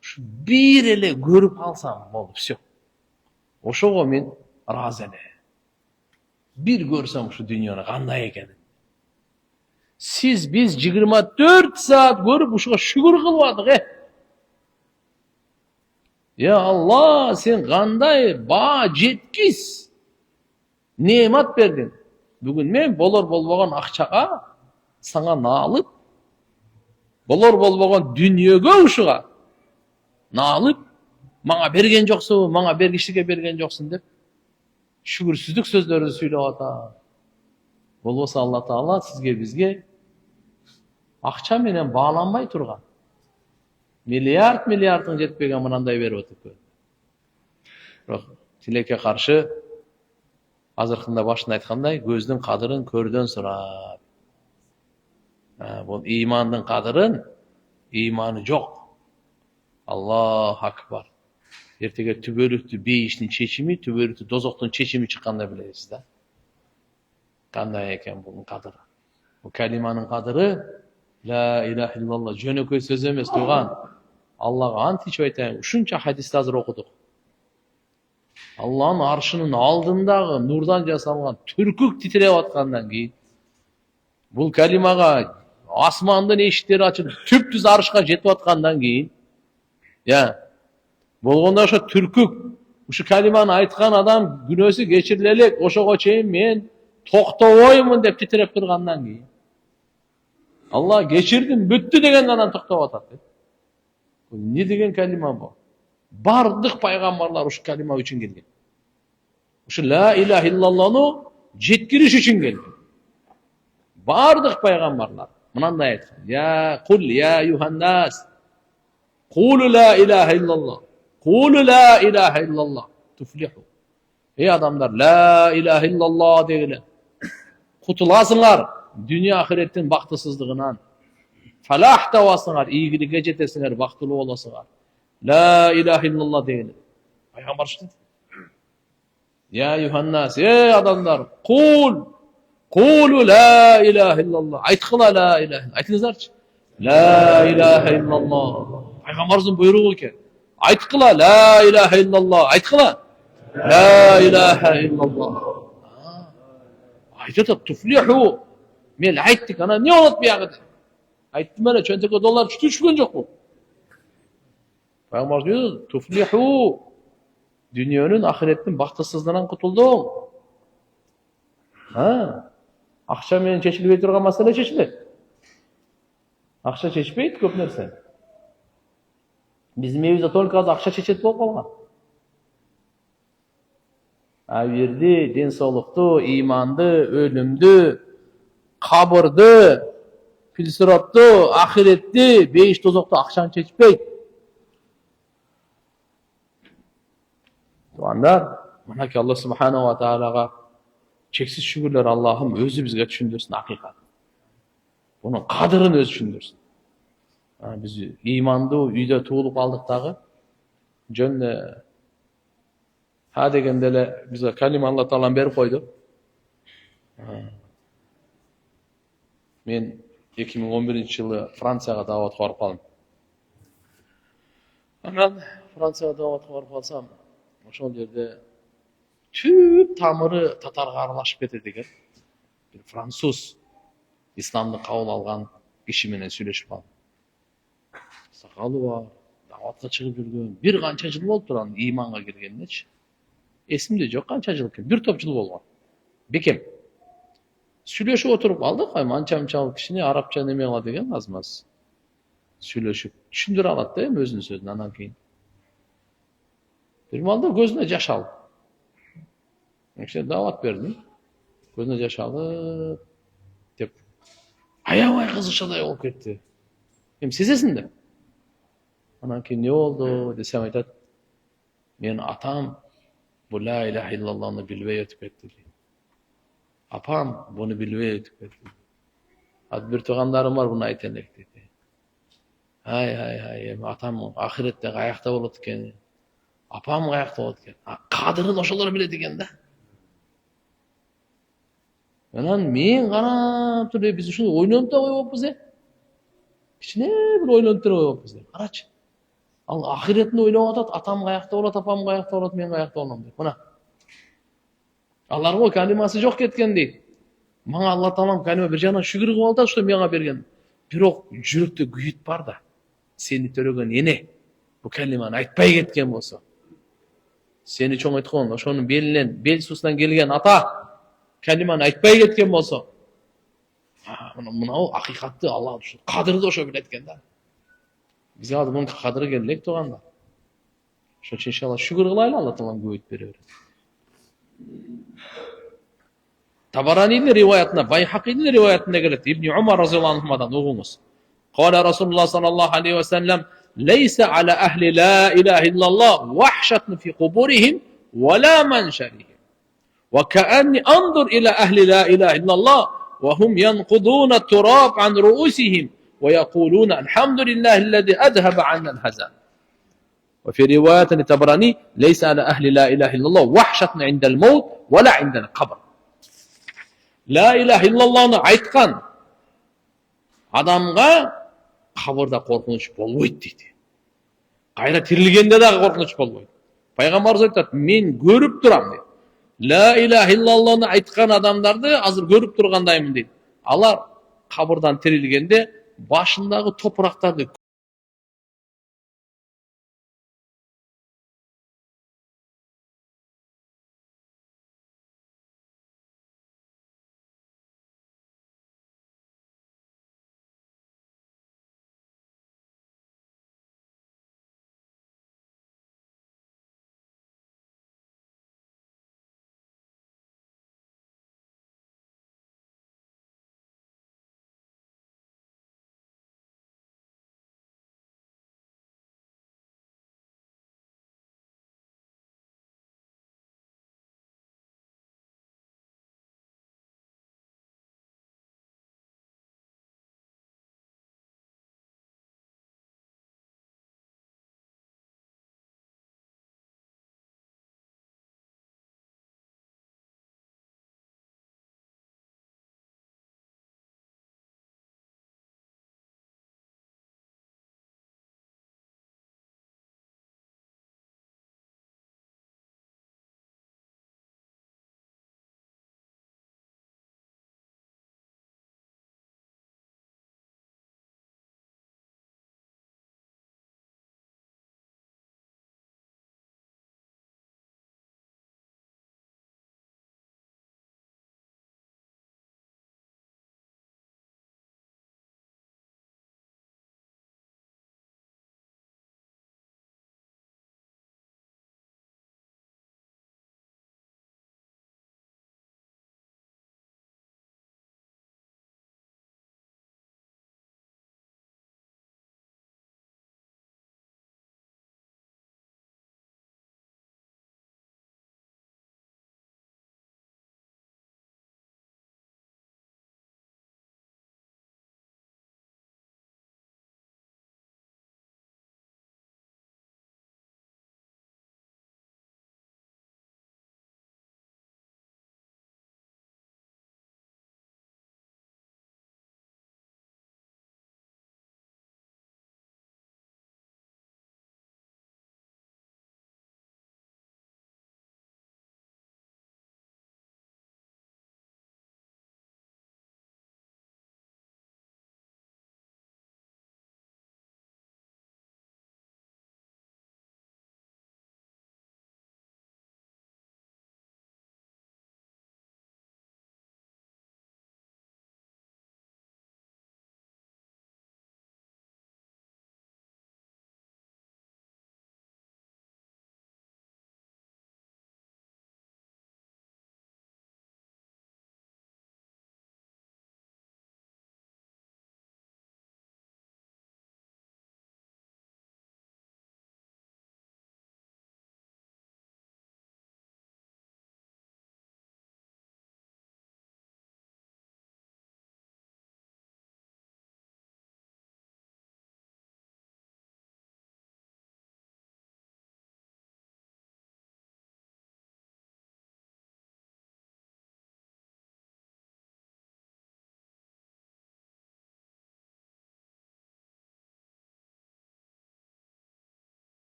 şu bir эле көрүп алсам болду, все. Ошого мен разы эле. Bir көрсөм şu дүйнөнү кандай экенин. Siz biz 24 saat görüp uşuğa şükür kılmadık. Ya Allah sen kanday bağ jetkis nemat verdin. Bugün men bolor bolboğan akçağa sana nalıp bolor bolboğan dünyöge uşuğa nalıp mağa bergen joksun, mağa bergişliге bergen joksun dep şükürsüzlük sözlerini söylep atar. Bolbosa Allah Taala sizge bizge akça menen bağlanmay turgan. Milyardın жетпеген мынандай берип атат. Бирок тилекке каршы азыркында башында айткандай, көздүн кадырын көрдөн сурап. Бул имандын кадырын иманы жок. Аллах акбар. Эртеге түбөлүктү бейиштин чечими, түбөлүктү дозоктун чечими чыкканда билесиз да. Кандай экен бунун кадыры? Бул калиманын кадыры La ilahe illallah. Jönököy söz emes tuğan. Allah'a ant içip aytayım. Uşunça hadiste hazır okuduk. Allah'ın arşının aldığındağı nurdan jasalgan türkük titrep atkandan keyin bul kalimaga asmandın eşikteri açılıp tüp-tüz arşka jetip atkandan keyin ya болгондо ошо түркүк ушу калиманы айткан адам күнөөсү кечирилелек ошого чейин мен токтобоймун деп титиреп тургандан кийин Allah geçirdim, büttü degen анан токтоп атат. Ne деген kalima bu? Бардык пайгамбарлар ушу kalima үчүн келген. Ушу la ilahe illallah'ны жеткириш үчүн келген. Бардык пайгамбарлар мынандай айткан. Ya kul ya yuhannas. Kulu la ilahe illallah. Kulu la ilahe illallah. Tuflihu. Ey adamlar la ilahe illallah degiler. Kutulasınlar. Dünya ahiretin baktısızlığından falah davasınlar, iyiliğe jetesiniler, baktılı olasınlar. La ilahe illallah deyin. Peygamber işte. Ya yuhannas, ey adamlar, kulu la ilahe illallah. Aytkıla la ilahe. Aytınızlarçı. La ilahe illallah. Peygamberimizin buyruğu ki. Aytkıla la ilahe illallah. Aytkıla. La ilahe illallah. Aytıda tuflihu. Men ayttık ana ne unutmayagı. Ayttım ana çönteke dolar düşkün jok bu. Peygamber diyor tuflihu. Dünyanın ahiretin baktısızlığından kutuldum. Akşam menen çeşilbey turgan masala çeşilет. Акча чечпейт көп нерсе. Биздин мебизде только азыр акча чечет болуп калган. А жерде ден соолукту, иманды, өлүмдү, кабырды, пилсиротту, ахиретти, бейиш тозокту акчаны чечпейт. Тугандар, мынакей Алла субханаху ва таалага чексиз шүгүрлөр Аллахым өзү бизге түшүндүрсүн акыйкат. Bunun kadırını öz düşündürsün. Biz imandуу үйдө туулуп алдык дагы. Жөн ha degende эле бизге калима Алла Таалам берип койду. Мен 2011-жылы Францияга даватка барып калдым. Анан Францияга даватка барып калсам, ошол жерде түп тамыры татарга аралашып кетет экен. Бир француз İslam'da kavul algan kişi менен сүйлөшүп калдым. Сакалы бар, даватка чыгып жүргөн. Бир канча жыл болуп турган иманга киргенинечи. Эсимде жок канча жыл экен. Бир топ жыл болгон. Бекем. Сүйлөшүп отуруп алдык, манча-мынчалык кишини арабча неме кыла деген аз-маз. Сүйлөшүп түшүндүрө алат да эми өзүнүн сөзүн анан кийин. Бир маалда көзүнө жаш алып. Ошо дават бердим. Көзүнө жаш алып деп аябай кызыкчадай болуп кетти. Эми сезесиң да. Анан кийин не болду десем айтат. Менин атам Bu la ilahe illallah'ını bilbey ötüp etti. Apam bunu bilbey ötüp etti. Az bir tuğanlarım var bunu aytenlek dedi. Hay hay hay, atam ahirette ayakta bolat eken. Apam ayakta bolat eken. Kadırın oşalar bile diken de. Anan men qarap turib biz şunu oynanıp da koyup ya. Kichine bir oynanıp da koyup ya. Qarachi. Al ahiretini oynap atat, atam ayakta bolat, apam ayakta bolat, men ayakta bolam dep. Mana. Allarga kalimasi yok ketken deydi. Maňa Allah Taalam kalima bir jana şükür kılıp alta, şu meňa bergen. Birok jürekde güýüt bar da. Seni töregen ene bu kalimany aýtpay ketken bolsa. Seni çoň etken, oşonun belinden, bel susdan gelgen ata kalimany aýtpay ketken bolsa. Muna o hakikatty Allah düşün. Kadyrdy oşo biletken da. Biz hadi bunun kadırı geldik doğanda. Şu için inşallah şükür kılayla Allah Taalam güýt berer. Tabarani'nin rivayetinde, Bayhaki'nin rivayetinde gelir. İbn Umar radıyallahu anh'dan oğunuz. Kâle Resulullah sallallahu aleyhi ve sellem leyse ala ehli la ilahe illallah vahşatun fi kuburihim ve la menşerihim. Ve ka'anni andur ila ehli la ilahe illallah ve hum yankuduna turab an ru'usihim ve yekuluna elhamdülillahillezî edhebe annel hazan. Ve fi rivayetin Tabarani leyse ala ehli la ilahe illallah vahşatun indel mevt ve la indel kabr. La ilahe illallah'ını aytkan adamga kaburda korkunç bolboyt deydi. Kayra tirilgende de korkunç bolboyt. Peygamberimiz aytат, men görüp duram deydi. La ilahe illallah'ını aytkan adamlardı hazır görüp turgandayım deydi. Alar kaburdan tirilgende başındagı topraktardy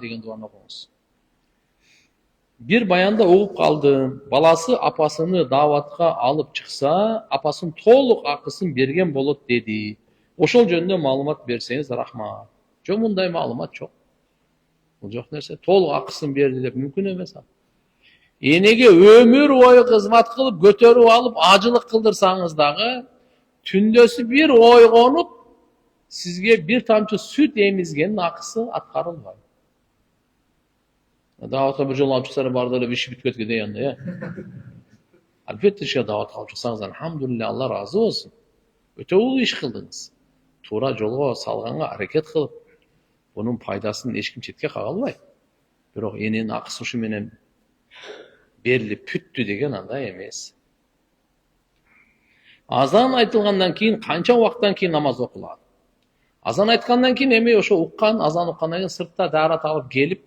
деген дуаны оқыңыз. Bir bayanda oğup kaldım. Balası apasını davatga alıp çıksa, apasının толық ақысын берген болот dedi. Ошол жөнүндө маалымат берсеңиz рахмат. Жок, мындай маалымат жок. Бул жок нерсе. Толук акысын берди деп мүмкүн эмес. Энеге өмүр бою кызмат кылып, көтөрүп алып, ажылык кылдырсаңыз дагы, түндөсү бир ойгонуп, сизге бир тамчы сүт эмизгендин акысы аткарылбайт. Даватқа bir жолу алып чыксаңар барды эле иши бүтүп кеткен янда, э. Албетте ишке даватка алып чыксаңыз, алхамдулилля, Алла разы болсун. Өтө улуу иш кылдыңыз. Туура жолго салганга аракет кылып, бунун пайдасын эч ким четке кага албайт. Бирок эненин акысы ушу менен берилип бүттү деген андай эмес. Азан айтылгандан кийин канча убакыттан кийин намаз окулат? Азан айткандан кийин эми ошо уккан, азан уккандан кийин сыртта даарат алып келип,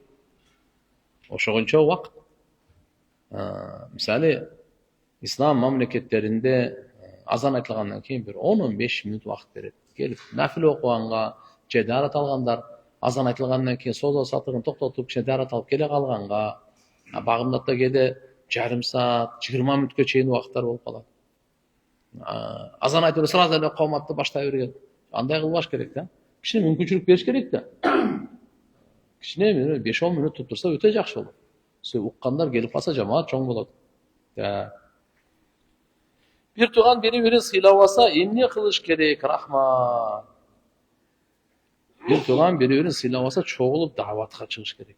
ошогончо убакыт. Мисалы, ислам мамлекеттеринде азан айтылгандан кийин бир 10-15 мүнөт убакыт берет. Келип, нафиле окуганга, же даарат алгандар азан айтылгандан кийин соода сатыгын токтотуп, даарат алып келе калганга, багымдатта кээде жарым саат, 20 мүнөткө чейин убакыттар болуп калат. Азан айтып сразу эле кооматты баштай берген. Андай кылбаш керек да. Кичине мүмкүнчүлүк бериш керек да. Кичине 5-10 мүнөт туттурса өтө жакшы болот. Сиз уккандар келип калса жамаат чоң болот. Bir tuğan birini sıylavasa emne kılış gerek rahmat. Bir tuğan birini sıylavasa çoğulup davatga çıkış gerek.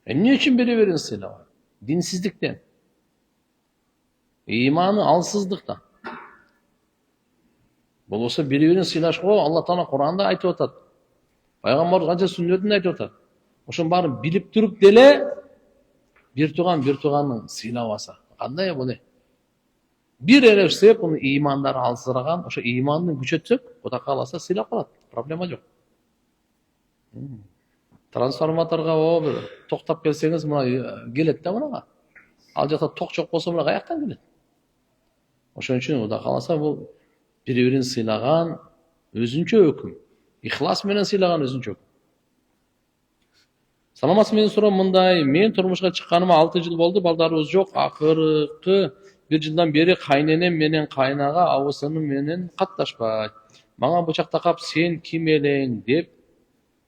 Ne için birini sıylava? Dinsizlikten. İmanı alsızlıktan. Bu olsa birini sıylaş o Allah Teala Kur'an'da aytıp atat. Peygamber kanca sünnetinde aytıp atat. Oşun bari bilip durup dele bir tuğanın sıylavasa. Kандай bu ne? Bir erefse bunu imanlar alsıragan, oşo imanını güçetsek, o da kalasa siylap kalat. Problema yok. Transformatorga o bir toktap gelseniz buna gelet de buna. Al jakta tok çok bolsa buna kayaktan gelet. Oşon üчүн o da kalasa bu bir-birini sıylagan özünçө öküm. İhlas menen sıylagan özünçө öküm. Саламатсыз, менин суроом мындай. Мен турмушка чыкканыма 6 жыл болду, балдарыбыз жок. Акыркы 1 жылдан бери кайненем менен кайнага абысыным менен катташпайт. Мага бычак такап, сен ким элең деп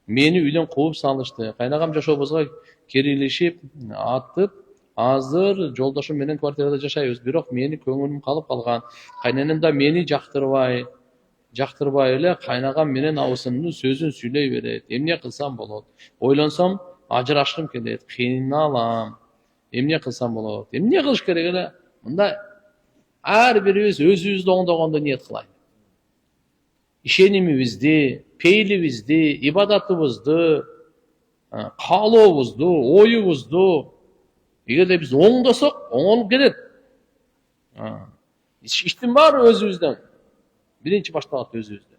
мени үйдөн кууп салышты. Кайнагам жашообузга керилишип атып, азыр жолдошум менен квартирада жашайбыз. Бирок мени көңүлүм калып калган. Кайненем да мени жактырбай эле кайнагам менен абысынымдын сөзүн сүйлөй берет. Эмне кылсам болот? Ойлонсом ажырашкым келет, кыйналам. Эмне кылсам болот? Эмне кылыш керек эле? Мындай ар бирибиз өзүбүздү оңдогондо ниет кылайлы. Ишенимибизди, пейлибизди, ибадатыбызды, каалообузду, оюбузду эгерде биз оңдосок, оңолуп кетет. Иштин баары өзүбүздөн. Биринчи башталат өзүбүздөн.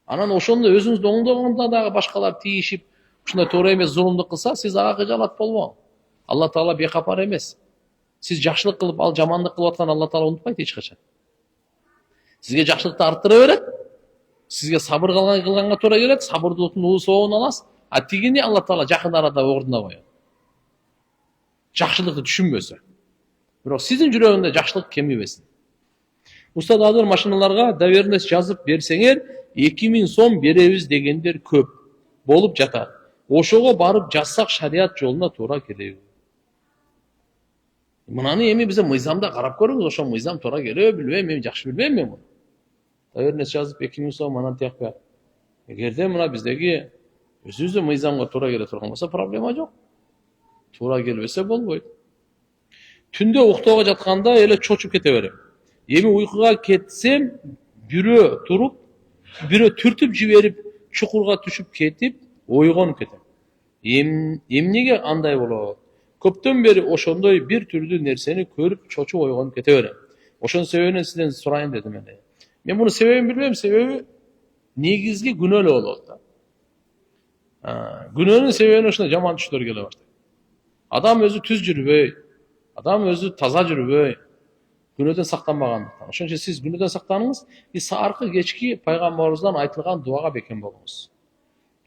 Анан ошондо өзүңүздү оңдогондо дагы башкалар тийишип, ушундай туура эмес зулумдук кылса, сиз ага кыжалат болбоңуз. Алла Таала бейкапар эмес. Сиз жакшылык кылып, ал жамандык кылып аткан Алла Таала унутпайт эч качан. Сизге жакшылыкты арттыра берет. Сизге сабыр кылганга туура келет, сабырдуулуктун улуу соогун аласыз. А тигини Алла Таала жакын арада ордуна коет. Жакшылыкты түшүнбөсө. Бирок сиздин жүрөгүндө жакшылык кемибесин. Устат азыр машиналарга доверенность жазып берсеңер, 2000 сом беребиз дегендер көп болуп жатат. Ошого барып жазсак шарият жолуна туура келеби? Мынаны эми бизе мыйзамда карап көрүңүз, ошо мыйзам туура келеби, билбейм, мен жакшы билбейм мен муну. Доверенность жазып 2000 сом анан тияк. Эгерде мына биздеги өзүбүздүн мыйзамга туура келе турган болсо проблема жок. Туура келбесе болбойт. Түндө уктоого жатканда эле чочуп кете берем. Эми уйкуга кетсем, бирөө туруп, бирөө түртүп жиберип, чукурга түшүп кетип, ойгонуп кетем. Эмнеге андай болот? Көптөн бери ошондой бир түрдүү нерсени көрүп, чочуп ойгонуп кете берем. Ошонун себебин сизден сурайын дедим эле. Мен муну себебин билбейм, себеби негизги күнөөлүү болот да. Күнөөнүн себебине ушундай жаман түштөр келе баштайт. Адам өзү түз жүрбөй, адам өзү таза жүрбөй, күнөөдөн сактанбагандыктан. Ошон үчүн сиз күнөөдөн сактаныңыз, саркы кечки пайгамбарыбыздан айтылган дуага бекем болуңуз.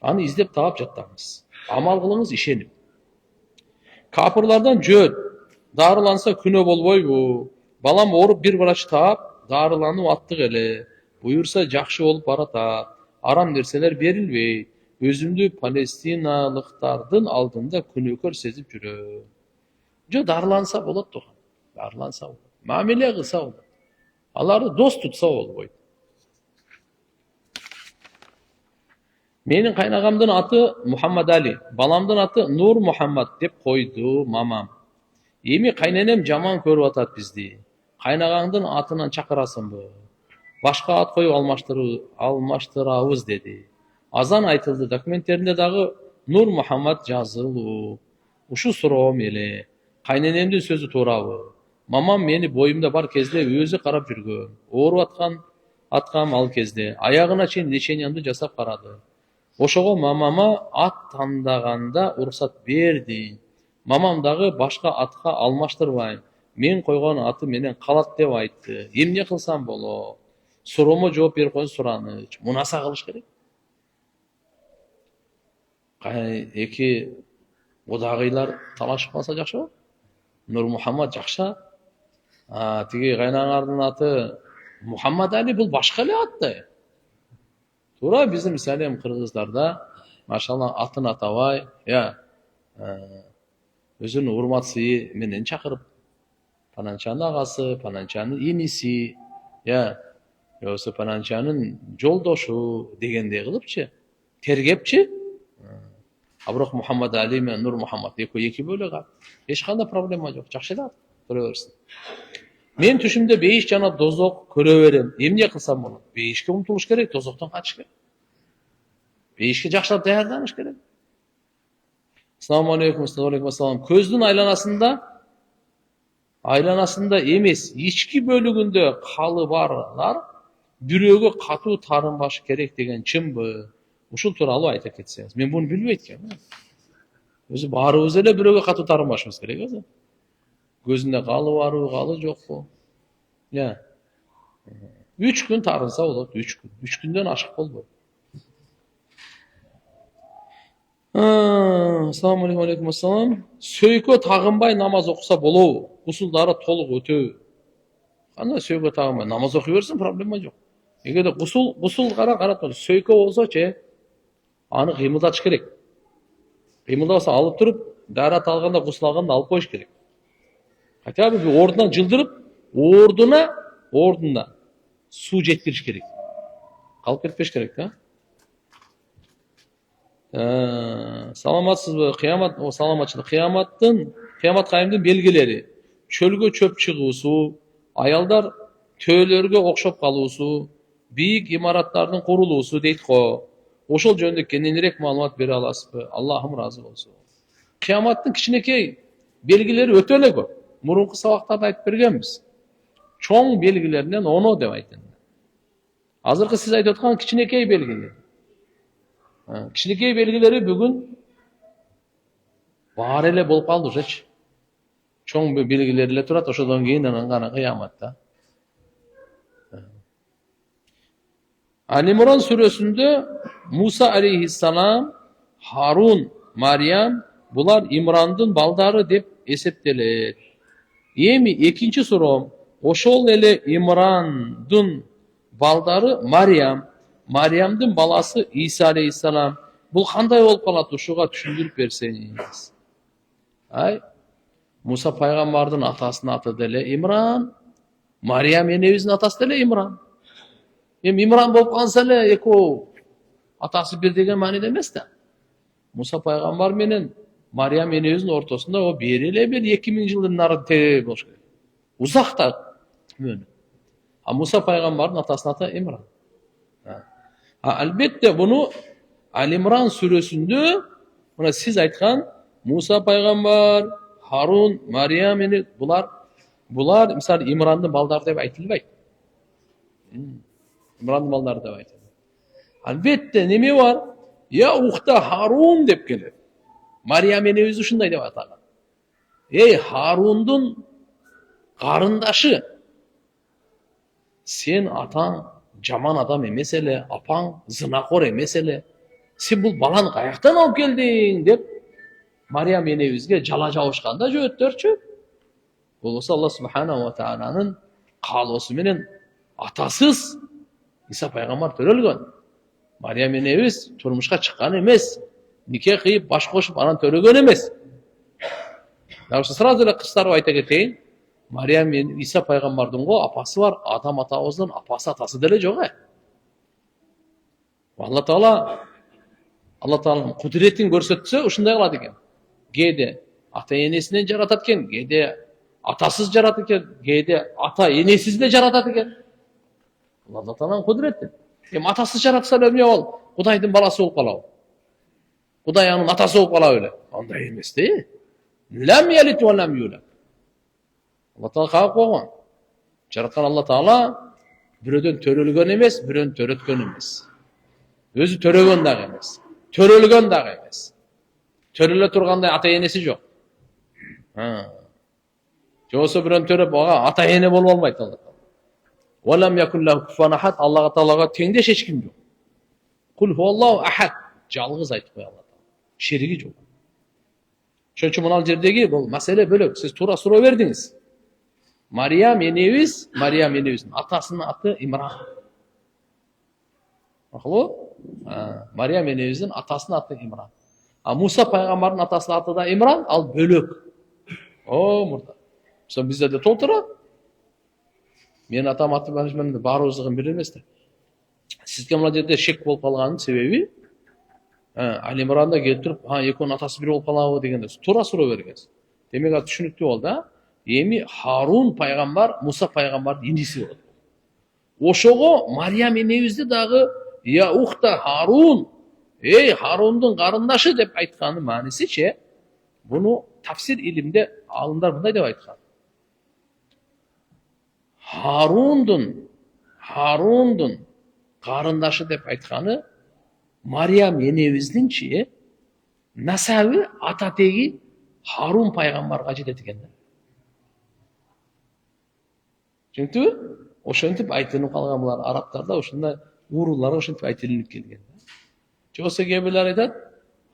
Аны издеп таап жаттаңыз. Амал кылыңыз ишенип. Капырлардан жөт, дарыланса күнөө болбойбу. Балам ооруп бир врач таап, дарыланып аттык эле. Буюрса жакшы болуп баратат. Арам нерселер берилбейт. Өзүмдү палестиналыктардын алдында күнөөкөр сезип жүрөм. Жо дарыланса болот да. Дарыланса болот. Мамиле кылса болот. Аларды дос тутса болбойт. Менин кайнагамдын аты Мухаммад Али, баламдын аты Нур Мухаммад деп койду мамам. Эми кайненем жаман көрүп атат бизди. Кайнагаңдын атынан чакырасыңбы? Башка ат коюп алмаштырабыз деди. Азан айтылды, документтеринде дагы Нур Мухаммад жазылуу. Ушу суроом эле. Кайненемдин сөзү туурабы? Мамам мени боюмда бар кезде өзү карап жүргөн. Ооруп аткам ал кезде. Аягына чейин лечениямды жасап карады. Ошого мамама ат тандаганда уруксат берди. Мамам дагы башка атка алмаштырбайм. Мен койгон аты менен калат деп айтты. Эмне кылсам болот? Суроомо жооп берип койсо сураныч. Мунаса кылыш керек. Эки одагыйлар талашып калса жакшы болот. Нур Мухаммад жакшы. Тиги кайнаңардын аты Мухаммад Али, бул башка эле ат да. Туура биздин мисалы кыргыздарда машалла атын атабай, өзүнүн урматчысы менен чакырып, пананчанын агасы, пананчанын иниси, болбосо пананчанын жолдошу дегендей кылыпчы, тергепчи. А бирок Мухаммад Али менен Нур Мухаммад эки бөлөк ат. Эч кандай проблема жок, жакшы эле ат. Көрө берсин. Мен түшүмдө бейиш жана дозок көрө берем. Эмне кылсам болот? Бейишке умтулуш керек, дозоктон качыш керек. Бейишке жакшылап даярданыш керек. Ассаламу алейкум, ассалам. Көздүн айланасында эмес, ички бөлүгүндө калы барлар бирөөгө катуу тарынбашы керек деген чынбы? Ушул тууралуу айта кетсеңиз. Мен буну билбейт экенмин. Өзү баарыбыз эле бирөөгө катуу тарынбашыбыз керек өзү. Көзүндө калы барбы, калы жокпу? 3 күн тарынса болот, 3 күн. 3 күндөн ашык болбойт. Ассаламу алейкум, ассалам. Сөйкө тагынбай намаз окуса болобу? Гусулдары толук өтөбү? Кандай сөйкө тагынбай намаз окуй берсин, проблема жок. Эгерде гусул карап сөйкө болсочу, аны кыймылдатыш керек. Кыймылдабаса алып туруп, даарат алганда гусул алганда алып коюш керек. Хотя бы ордунан жылдырып, ордуна суу жеткириш керек. Калып кетпеш керек, Саламатсызбы? Саламатчылык. Кыямат кайымдын белгилери. Чөлгө чөп чыгуусу, аялдар төөлөргө окшоп калуусу, бийик имараттардын курулуусу дейт го. Ошол жөнүндө кененирээк маалымат бере аласызбы? Аллахым ыраазы болсун. Кыяматтын кичинекей белгилери өтө эле көп. Мурунку сабактарда айтып бергенбиз. Чоң белгилеринен 10 деп айтылды. Азыркы сиз айтып аткан кичинекей белгилер. Кичинекей белгилери бүгүн баары эле болуп калды ушечи. Чоң белгилер эле турат, ошодон кийин анан гана кыяматта. Алимран сүрөсүндө Муса алейхиссалам, Харун, Мариям булар Имрандын балдары деп эсептелет. Эми экинчи суроом, ошол эле Имрандын балдары Мариямдын баласы Иса алейхиссалам. Бул кандай болуп калат? Ушуга түшүндүрүп берсеңиз. Муса пайгамбардын атасынын аты деле Имран, Мариям энебиздин атасы деле Имран. Эми Имран болуп калса эле экөө атасы бир деген мааниде эмес да. Муса пайгамбар менен Мариям энебиздин ортосунда о бери эле бир 2000 жылдын нары тээ болуш керек. Узакта мөөнөт. Муса пайгамбардын атасынын аты Имран. Албетте буну Ал-Имран сүрөсүндө мына сиз айткан Муса пайгамбар, Харун, Мариям эне булар мисалы Имрандын балдары деп айтылбайт. Имрандын балдары деп айтылат. Албетте неме бар? Я ухта Харун деп келет. Мариям энебиз ушундай деп атаган. Харундун карындашы. Сен атаң жаман адам эмес эле, апаң зынакор эмес эле. Sen bul balаны kayaktan alıp geldin dep Maryam enebizge jala jabышканда жөөттөрчү. Bolsa Allah Subhanahu wa Ta'ala'nın kalоосу менен atasız İsa Peygamber törölgön. Maryam enebiz turmuşka çıkan emez. Nike kıyıp baş koşup anan törölgön emez. Yoksa sırada da kızlar ayta keteyim. Maryam İsa Peygamber'дің go apası var. Adam atabızın apası atası dele жоқ. Allah Ta'ala kudretin görsetse uşunday kıladı eken. Gede ata enesinden jaratat eken, gede atasız jaratat eken, gede ata enesiz de jaratat eken. Allah Ta'ala'nın kudreti. Atasız jaratsa emне ol? Kudayдын balası olup kalabı. Kuday anın atası olup kalabı öyle. Onday emes de. Lem yelit ve lem yulad. Allah Ta'ala kayıp koygan. Jaratkan Allah Ta'ala birödön törölgön emes, birön törötkön emes. Özü törөгөн dagы emes. Törölgön dagы emes. Töröle turganday ata enesi жоқ. Жоғысы бірін төріп, ата ене болып olmaydı Allah. وَلَمْ يَكُنْ لَهُ كُفُوًا أَحَدٌ Allah Ta'alaga tengdeş hiç kim yok. Kul huvallahu ahad. Жалғыз айтып қой Allah Ta'ala. Şerigi жоқ. Şoň üçin mынал жердеги бұл мәселе бөлөк. Siz тура суроо бердиңиz. Maryam enebizin atasının аты İmran. Makulu? Maryam enebizin atasının аты İmran. Musa Peygamber'in atasının аты da İmran, al bölök. O murda. Son bizde de толтура. Мен атам аты менен баарыбыздыкын бир эмес да. Сизге мына жерде шек болуп калганын себеби Али Имранда келтирип, экөөнүн атасы бир болуп калабы дегенде туура суроо бергенсиз. Демек ал түшүнүктүү болду да. Эми Харун пайгамбар Муса пайгамбардын иниси болот. Ошого Маryam энебизди дагы я ухта Харун, эй Харундун карындашы деп айтканын маанисичи, буну тафсир илимде алымдар мындай деп айткан. Харундун карындашы деп айтканы Maryam enebиздинчи насабы ата теги Харун пайгамбарга жетет экен. Çünkü ошентип айтылып калган булар арабтарда ошондой урууларга ошентип айтылып келген. Жокса кээ айтат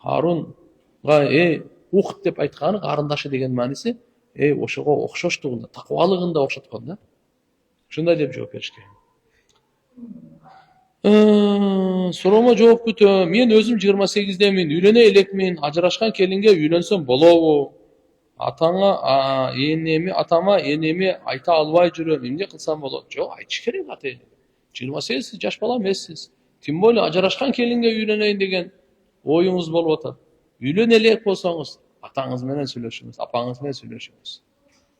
Харунга ухт деп айтканы карындашы деген мааниси ошого окшоштугунда, такыбалыгында окшоткон да. Ушундай деп жооп беришкен. Суроомо жооп күтөм. Мен өзүм 28-демин, үйлөнө элекмин. Ажырашкан келинге үйлөнсөм болобу? Атама энеми айта албай жүрөм. Эмне кылсам болот? Жок, айтыш керек ата эне. 28 жаш бала эмессиз. Тим более ажырашкан келинге үйлөнөйүн деген оюңуз болуп атат. Үйлөнө элек болсоңуз, атаңыз менен сүйлөшүңүз, апаңыз менен сүйлөшүңүз.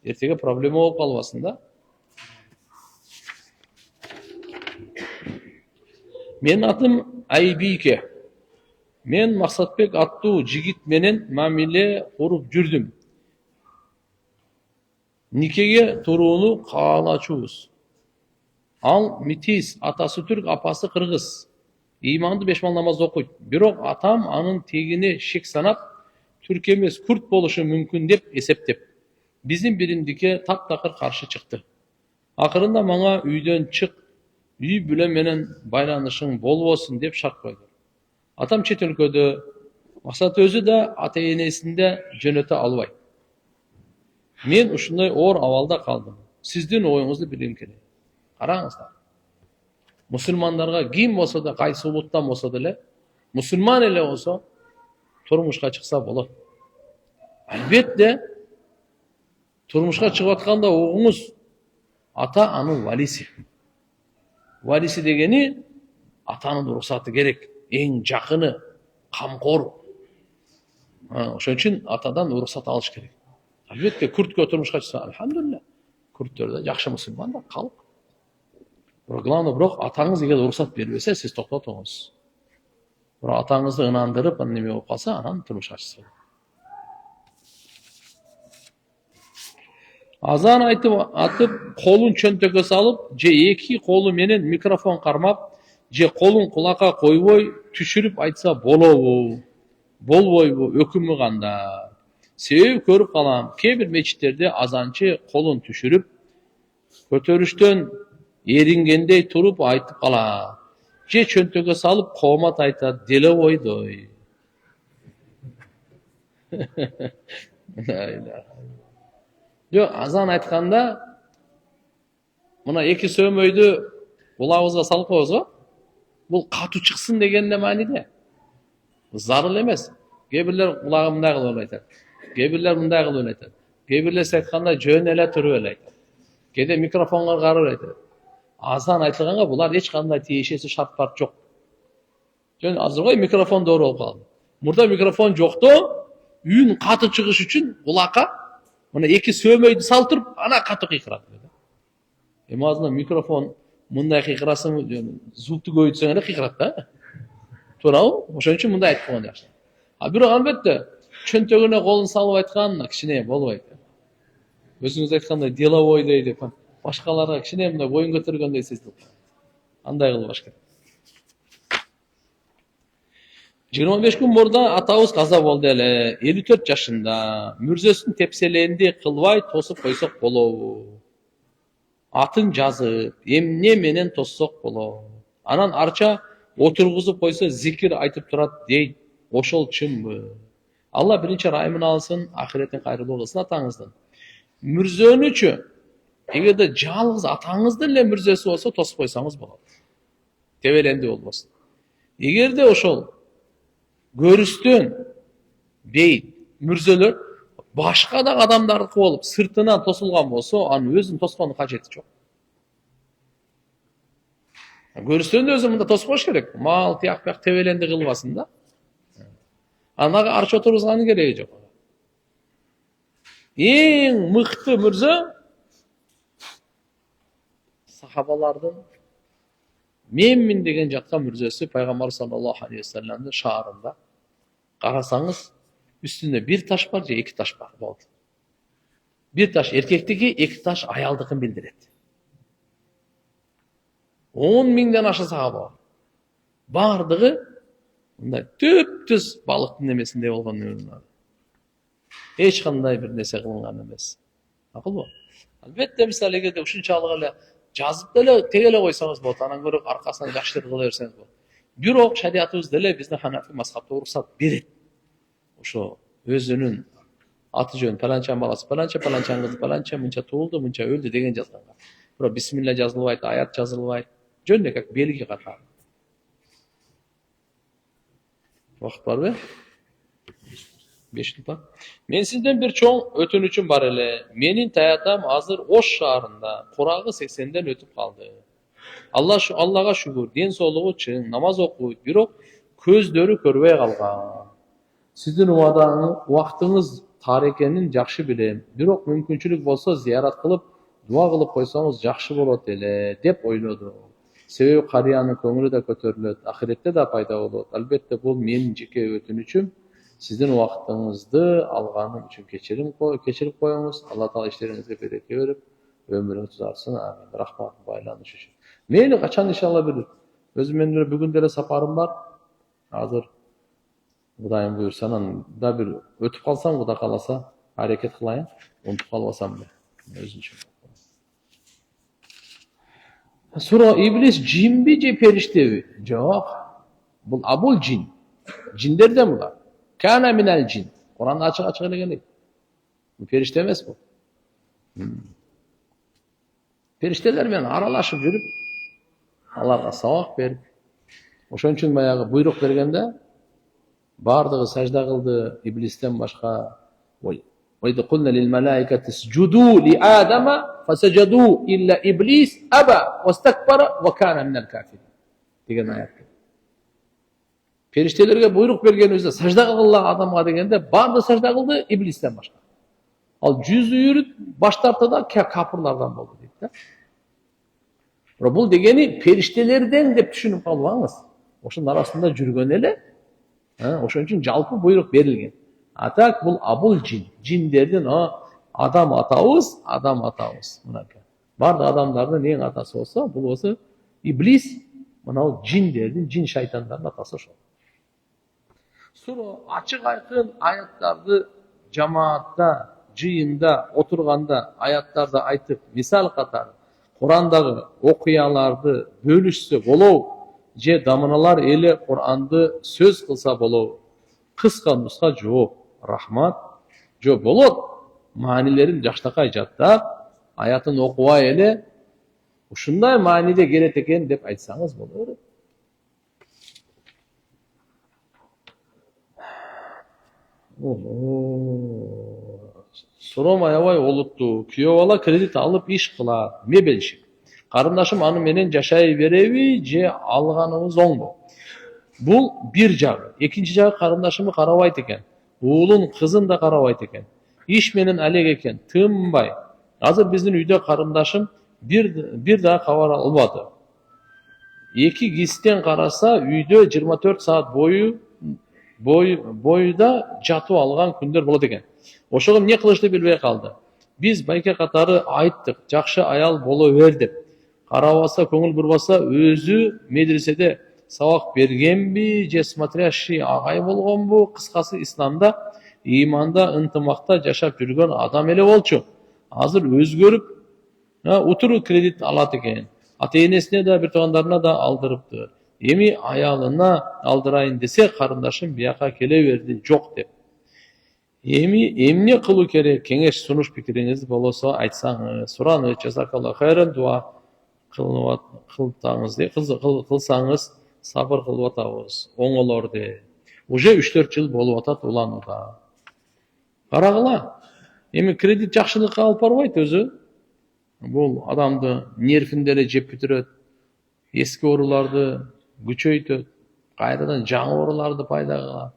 Эртеге проблема болуп калбасын да. Мен атым Айбике. Мен Максатбек аттуу жигит менен мамиле куруп жүрдүм. Никеге турууну каалачубуз. Ал метис, атасы түрк, апасы кыргыз. Ыйманды 5 мал намаз окуйт. Бирок атам анын тегине шек санап, түрк эмес курт болушу мүмкүн деп эсептеп, биздин биримдикке таптакыр каршы чыкты. Акырында мага үйдөн чык, үй бүлө менен байланышың болбосун деп шарт койду. Атам чет өлкөдө, Максат өзү да ата энесинде жөнөтө албайт. Мен ушундай оор абалда калдым. Сиздин оюңузду билгим келет. Караңыздар. Мусулмандарга ким болсо да, кайсы улуттан болсо деле, мусулман эле болсо турмушка чыкса болот. Албетте турмушка чыгып атканда угуңуз ата анын валиси. Валиси дегени атанын уруксаты керек, эң жакыны, камкор. Ошон үчүн атадан уруксат алыш керек. Албетте күрткө турмушка чыкса, алхамдулилля, күрттөр да жакшы мусулман да калк. Главное, бирок атаңыз эгер уруксат бербесе, сиз токтотуңуз. Бирок атаңызды ынандырып, неме болуп калса, анан турмушка чыкса. Азан атып, колун чөнтөккө салып, же эки колу менен микрофон кармап, же колун кулакка койбой түшүрүп айтса болобу? Болбойбу? Өкүмү кандай? Себеп көрүп калам. Кээ бир мечиттерде азанчы колун түшүрүп, көтөрүштөн эрингендей туруп айтып калат. же чөнтөгө салып коомат айтат, деле бойдой. Жок, азан айтканда мына эки сөмөйдү кулагыбызга салып коебуз го. Бул катуу чыксын дегенде мааниде. Зарыл эмес. Кээ бирлер кулагы мындай кылып айтат. Кээ бирлер мындай кылып айтат. Кээ бирлер айтканда жөн эле туруп эле айтат. Кээде микрофонго карап айтат. Азан айтылганга булар эч кандай тиешеси шарт жок. Жөн азыр микрофон доор болуп калды. Мурда микрофон жокто, үн катуу чыгыш үчүн кулакка мына эки сөмөйдү салып туруп, ана катуу кыйкырат. Эми азыр микрофон мындай кыйкырасың, звукту көбөйтсөң эле кыйкырат да. Туурабы? Ошон үчүн мындай айтып койгон жакшы. А бирок албетте чөнтөгүнө колун салып айткан кичине болбойт. Өзүңүз айткандай деловойдой деп башкаларга кичине мындай боюн көтөргөндөй сезилип калат. Андай кылбаш керек. 25 күн мурда атабыз каза болду эле. 54 жашында. Мүрзөсүн тепселенди кылбай тосуп койсок болобу? Атын жазып, эмне менен тоссок болобу? Анан арча отургузуп койсо зикир айтып турат дейт. Ошол чынбы? Алла биринчи райымын алсын, ахиреттин кайрылуу кылсын атаңыздын. Мүрзөнүчү эгерде жалгыз атаңыздын эле мүрзөсү болсо тосуп койсоңуз болот. Тебеленди болбосун. Эгерде ошол көрүстөн бейт мүрзөлөр башка да адамдардыкы болуп сыртынан тосулган болсо, анын өзүн тоскондун кажети жок. Көрүстөн өзү мында тосуп коюш керек. Мал тияк бияк тебеленди кылбасын да. Анага арча отургузганын кереги жок. Эң мыкты мүрзө сахабалардын менмин деген жаткан мүрзөсү пайгамбар саллаллаху алейхи вассаламдын шаарында. Карасаңыз, үстүндө бир таш бар же эки таш бар болду. Бир таш эркектики, эки таш аялдыкын билдирет. 10 миңден аша сахаба бар. Бардыгы мындай төп-түз балыктын немесинде болгон. Эч кандай бир нерсе кылынган эмес. Акылбы? Албетте мисалы эгерде ушунчалык эле жазып деле теге эле койсоңуз болот, анан көрө аркасынан жакшы кыла берсеңиз болот. Бирок шариятыбыз деле бизде ханафи мазхабта уруксат берет. Ошо өзүнүн аты жөн паланчан баласы паланча, паланчан кызы паланча, мынча туулду, мынча өлдү деген жазганга. Бирок бисмилля жазылбайт, аят жазылбайт. Жөн эле как белги катары. Вакыт барбы? 5 минут бар. Мен сизден бир чоң өтүнүчүм бар эле. Менин таятам азыр Ош шаарында, курагы 80ден өтүп калды. Аллага шүгүр, ден соолугу чың, намаз окуйт, бирок көздөрү көрбөй калган. Сиздин убактыңыз тар экенин жакшы билем. Бирок мүмкүнчүлүк болсо зыярат кылып, дуа кылып койсоңуз жакшы болот эле деп ойлодум. Себеби карыянын көңүлү да көтөрүлөт, ахиретте да пайда болот. Албетте бул менин жеке өтүнүчүм. Сиздин убактыңызды алганым үчүн кечирип коюңуз. Алла таала иштериңизге береке берип, өмүрүңүздү uzartsın. Амин. Рахмат байланыш үчүн. Мени качан иншалла бир өзүм менен бүгүн деле сапарым бар. Азыр Кудайым буйрса, анан да бир өтүп калсам, Кудай кааласа, аракет кылайын. Унутуп калбасам өзүнчө. Сура иблис жинби же периштеби? Жок. Бул абул жин. Жиндерден булар. Кана минал жин. Куранда ачык эле келет. Бул периште эмес бул. Периштелер менен аралашып жүрүп, аларга сабак берип, ошон үчүн баягы буйрук бергенде бардыгы сажда кылды иблистен башка. وَإِذْ قُلْنَا لِلْمَلَائِكَةِ اسْجُدُوا لِآدَمَ فَسَجَدُوا إِلَّا إِبْلِيسَ أَبَى وَاسْتَكْبَرَ وَكَانَ مِنَ الْكَافِرِينَ деген аят. Периштелерге буйрук бергенибизде сажда кылгыла адамга дегенде барды сажда кылды иблистен башка. Ал жүз үйрүт баш тартты да капырлардан болду дейт да. Бирок бул дегени периштелерден деп түшүнүп калбаңыз. Ошонун арасында жүргөн эле. Ошон үчүн жалпы буйрук берилген. Атак бул абул жин. Жиндердин адам атабыз. Мынакей. Бардык адамдардын эң атасы болсо, бул болсо иблис, мына жиндердин, жин шайтандардын атасы ошол. Сура ачык айкын аяттарды жамаатта, жыйында, отурганда аяттарды айтып, мисал катары Курандагы окуяларды бөлүшсө болобу? же дамыналар эле Куранды сөз кылса болобу? Кыска нуска жооп. Рахмат. Жо болот. Маанилерин жакшынакай жаттап, аятын окубай эле ушундай мааниде келет экен деп айтсаңыз боло берет. Суромай аябай олуттуу. Күйөө бала кредит алып иш кылат. Мебелшик. Карындашым аны менен жашай береби же алганыбыз оңбу? Бул бир жагы. Экинчи жагы карындашымы карабайт экен. Уулун, кызын да карабайт экен. Иш менен алек экен, тынбай. Азыр биздин үйдө карындашым бир да кабар албады. Эки кистен караса үйдө 24 саат бойда жатып алган күндөр болот экен. Ошого эмне кылышты билбей калды. Биз байке катары айттык, жакшы аял боло бер деп. Карабаса, көңүл бурбаса, өзү медреседе сабак бергенби же смотрящий агай болгонбу? Кыскасы исламда иманда ынтымакта жашап жүргөн адам эле болчу. Азыр өзгөрүп, утуру кредит алат экен. Ата-энесине да, бир туугандарына да алдырыпты. Эми аялына алдырайын десе, карындашым бияка келе берди, жок деп. Эми эмне кылуу керек? Кеңеш, сунуш пикириңиз болсо айтсаңыз. Сураны жазакалла хайран дуа кылсаңыз, сабыр кылып атабыз, оңолор де. Уже 3-4 жыл болуп атат уланууда. Карагыла. Эми кредит жакшылыкка алып барбайт өзү. Бул адамды нервиндери жеп бүтүрөт. Эски ооруларды күчөйтөт. Кайрадан жаңы ооруларды пайда кылат.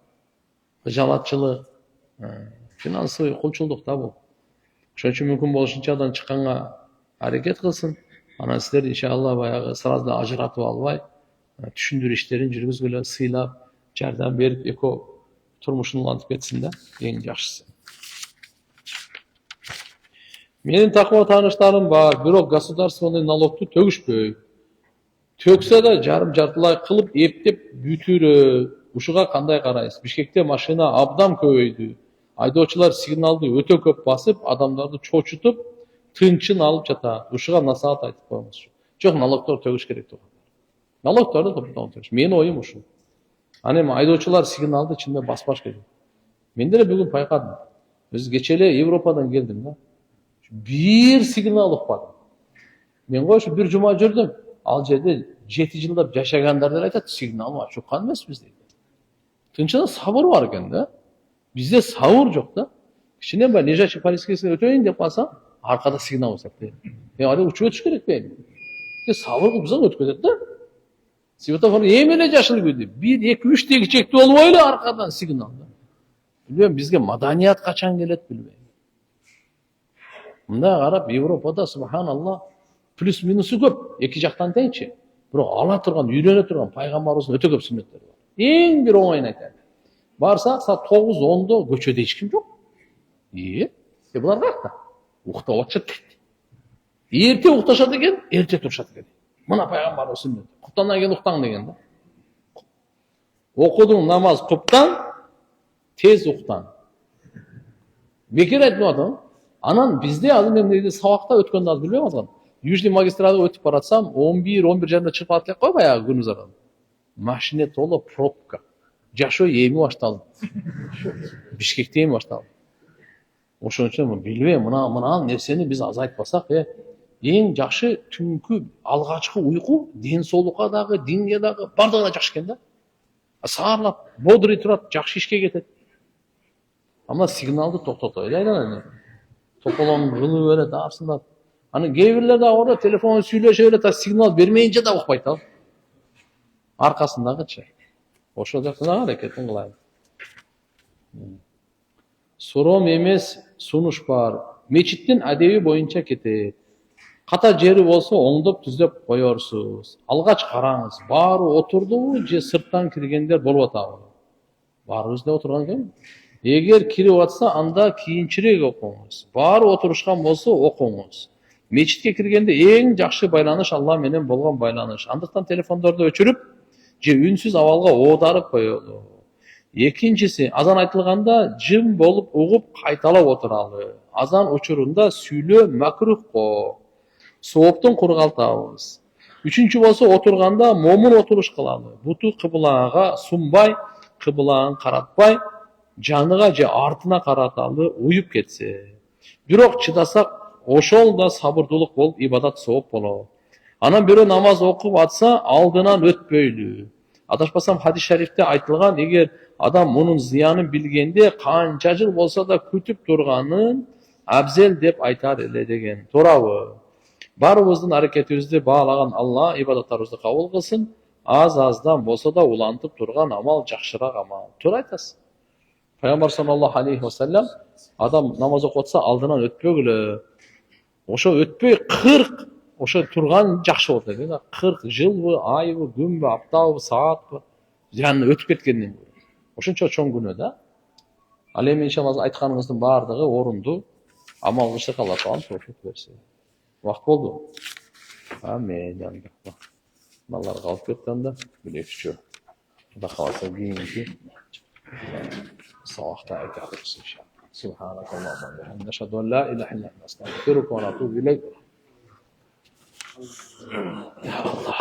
Жалатчылык, финансовый кулчулдук да бул. Ошон үчүн мүмкүн болушунча андан чыкканга аракет кылсын. Анан силер иншалла баягы сразу ажыратып албай, түшүндүрүү иштерин жүргүзгүлө, сыйлап, жардам берип, эко турмушун улантып кетсин да, эң жакшысы. Менин такыма тааныштарым бар, бирок государственный налогту төгүшпөйт. Төксө да жарым-жартылай кылып эптеп бүтүрөт. Ушуга кандай карайсыз? Бишкекте машина абдан көбөйдү. Айдоочулар сигналды өтө көп басып, адамдарды чочутуп, тынчын алып жатат. Ушуга насаат айтып коюңузчу. Жок, налогтор төгүш керек деп. Налогторду топтон төгүш. Менин оюм ушул. Аны эми айдоочулар сигналды чынында баспаш керек. Мен деле бүгүн пайкадым. Биз кече эле Европадан келдим да. Бир сигнал укпадым. Мен коюшу бир жума жүрдүм. Ал жерде 7 жылдап жашагандар айтат, сигнал бар, чуккан эмеспиз дейт. Тынчында сабыр бар экен да. Бизде сабыр жок да. Кичине бар лежачий полицейский өтөйүн деп калсаң, аркада сигнал басат. Али учуп өтүш керек бе? Сабыр кылып бизге өткөзөт да. Светофор эми эле жашыл күйдү. 1, 2, 3 деги чектүү болбой эле аркадан сигнал да. Билбейм, бизге маданият качан келет билбейм. Мында карап, Европада субханалла плюс минусу көп, эки жактан теңчи. Бирок ала турган, үйрөнө турган пайгамбарыбыздын өтө көп сүннөттөрү бар. Эң бир оңойун айтайын. Барсак, саат 9-10до көчөдө эч ким жок. Булар каякта? Уктап атышат. Эрте укташат экен, эрте турушат экен. Мына пайгамбардын сүннөтү. Куптандан кийин уктаң деген да. Окудуң намаз куптан, тез уктан. Бекер айтып атам. Анан бизде азыр мен сабакта өткөндө аз билбейм атам. Южный магистралда өтүп баратсам, 11 жарымда чыгып атып элек кой баягы күнү заран. Машина толо пробка. Жашоо эми башталды. Бишкекте эми башталды. Ошон үчүн билбейм, мына нерсени биз азайтпасак, эң жакшы түнкү алгачкы уйку ден соолукка дагы, динге дагы бардыгына жакшы экен да. Саарлап, бодрый турат, жакшы ишке кетет. Ама сигналды токтотой эле. Тополоң кылып берет, арсындап. Аны кээ бирлер да орда телефон сүйлөшө берет, сигнал бермейинче да укпайт ал. Аркасындагычы. Ошол жактан аракетин кылайын. Суром эмес, сунуш бар. Мечиттин адеби боюнча кетет. Ката жери болсо оңдоп түзөп коерсуз. Алгач караңыз, баары отурдубу же сырттан киргендер болуп атабы? Баарыбыз да отурган экен. Эгер кирип атса, анда кийинчерээк окуңуз. Баары отурушкан болсо окуңуз. Мечитке киргенде эң жакшы байланыш Алла менен болгон байланыш. Андыктан телефондорду өчүрүп, же үнсүз абалга оодарып коелу. Экинчиси, азан айтылганда жым болуп угуп кайталап отуралы. Азан учурунда сүйлөө макрух го. Сооптон кургалтабыз. Üçüncü bolsa oturganda momун oturuş kılalı. Butu kıblaga sunbay, kıblagın karatbay, janıga же артына караталы уюп кетсе. Бирок чыдасак, ошол да сабырдуулук болуп ибадат сооп болот. Анан бирөө намаз окуп атса, алдынан өтпөйлү. Адашпасам хадис шарифте айтылган, эгер адам мунун зыянын билгенде канча жыл болсо да күтүп турганын абзел деп айтар эле деген. Туурабы? Барыбыздын аракетибизди баалаган Алла ибадаттарыбызды кабыл кылсын. Аз-аздан болсо да улантып турган амал жакшыраак амал. Туура айтасыз. Пайгамбар саллаллаху алейхи ва саллям адам намаз окуп атса алдынан өтпөгүлө. Ошо өтпөй 40 ошо турган жакшы болот деген. 40 жылбы, айбы, күнбү, аптабы, саатпы жаңы өтүп кеткенден көрө. Ошончо чоң күнөө да. Ал эми иншалла айтканыңыздын баардыгы орундуу. Амал кылышка Алла таала тофик берсин. Вакыт болду. Амин. Балдарга алып кетти анда. Билекчү. Кудай кааласа кийинки сабакта айтабыз иншалла. سبحانك اللهم وبحمدك نشهد ان لا اله الا انت نستغفرك ونتوب اليك. يا الله.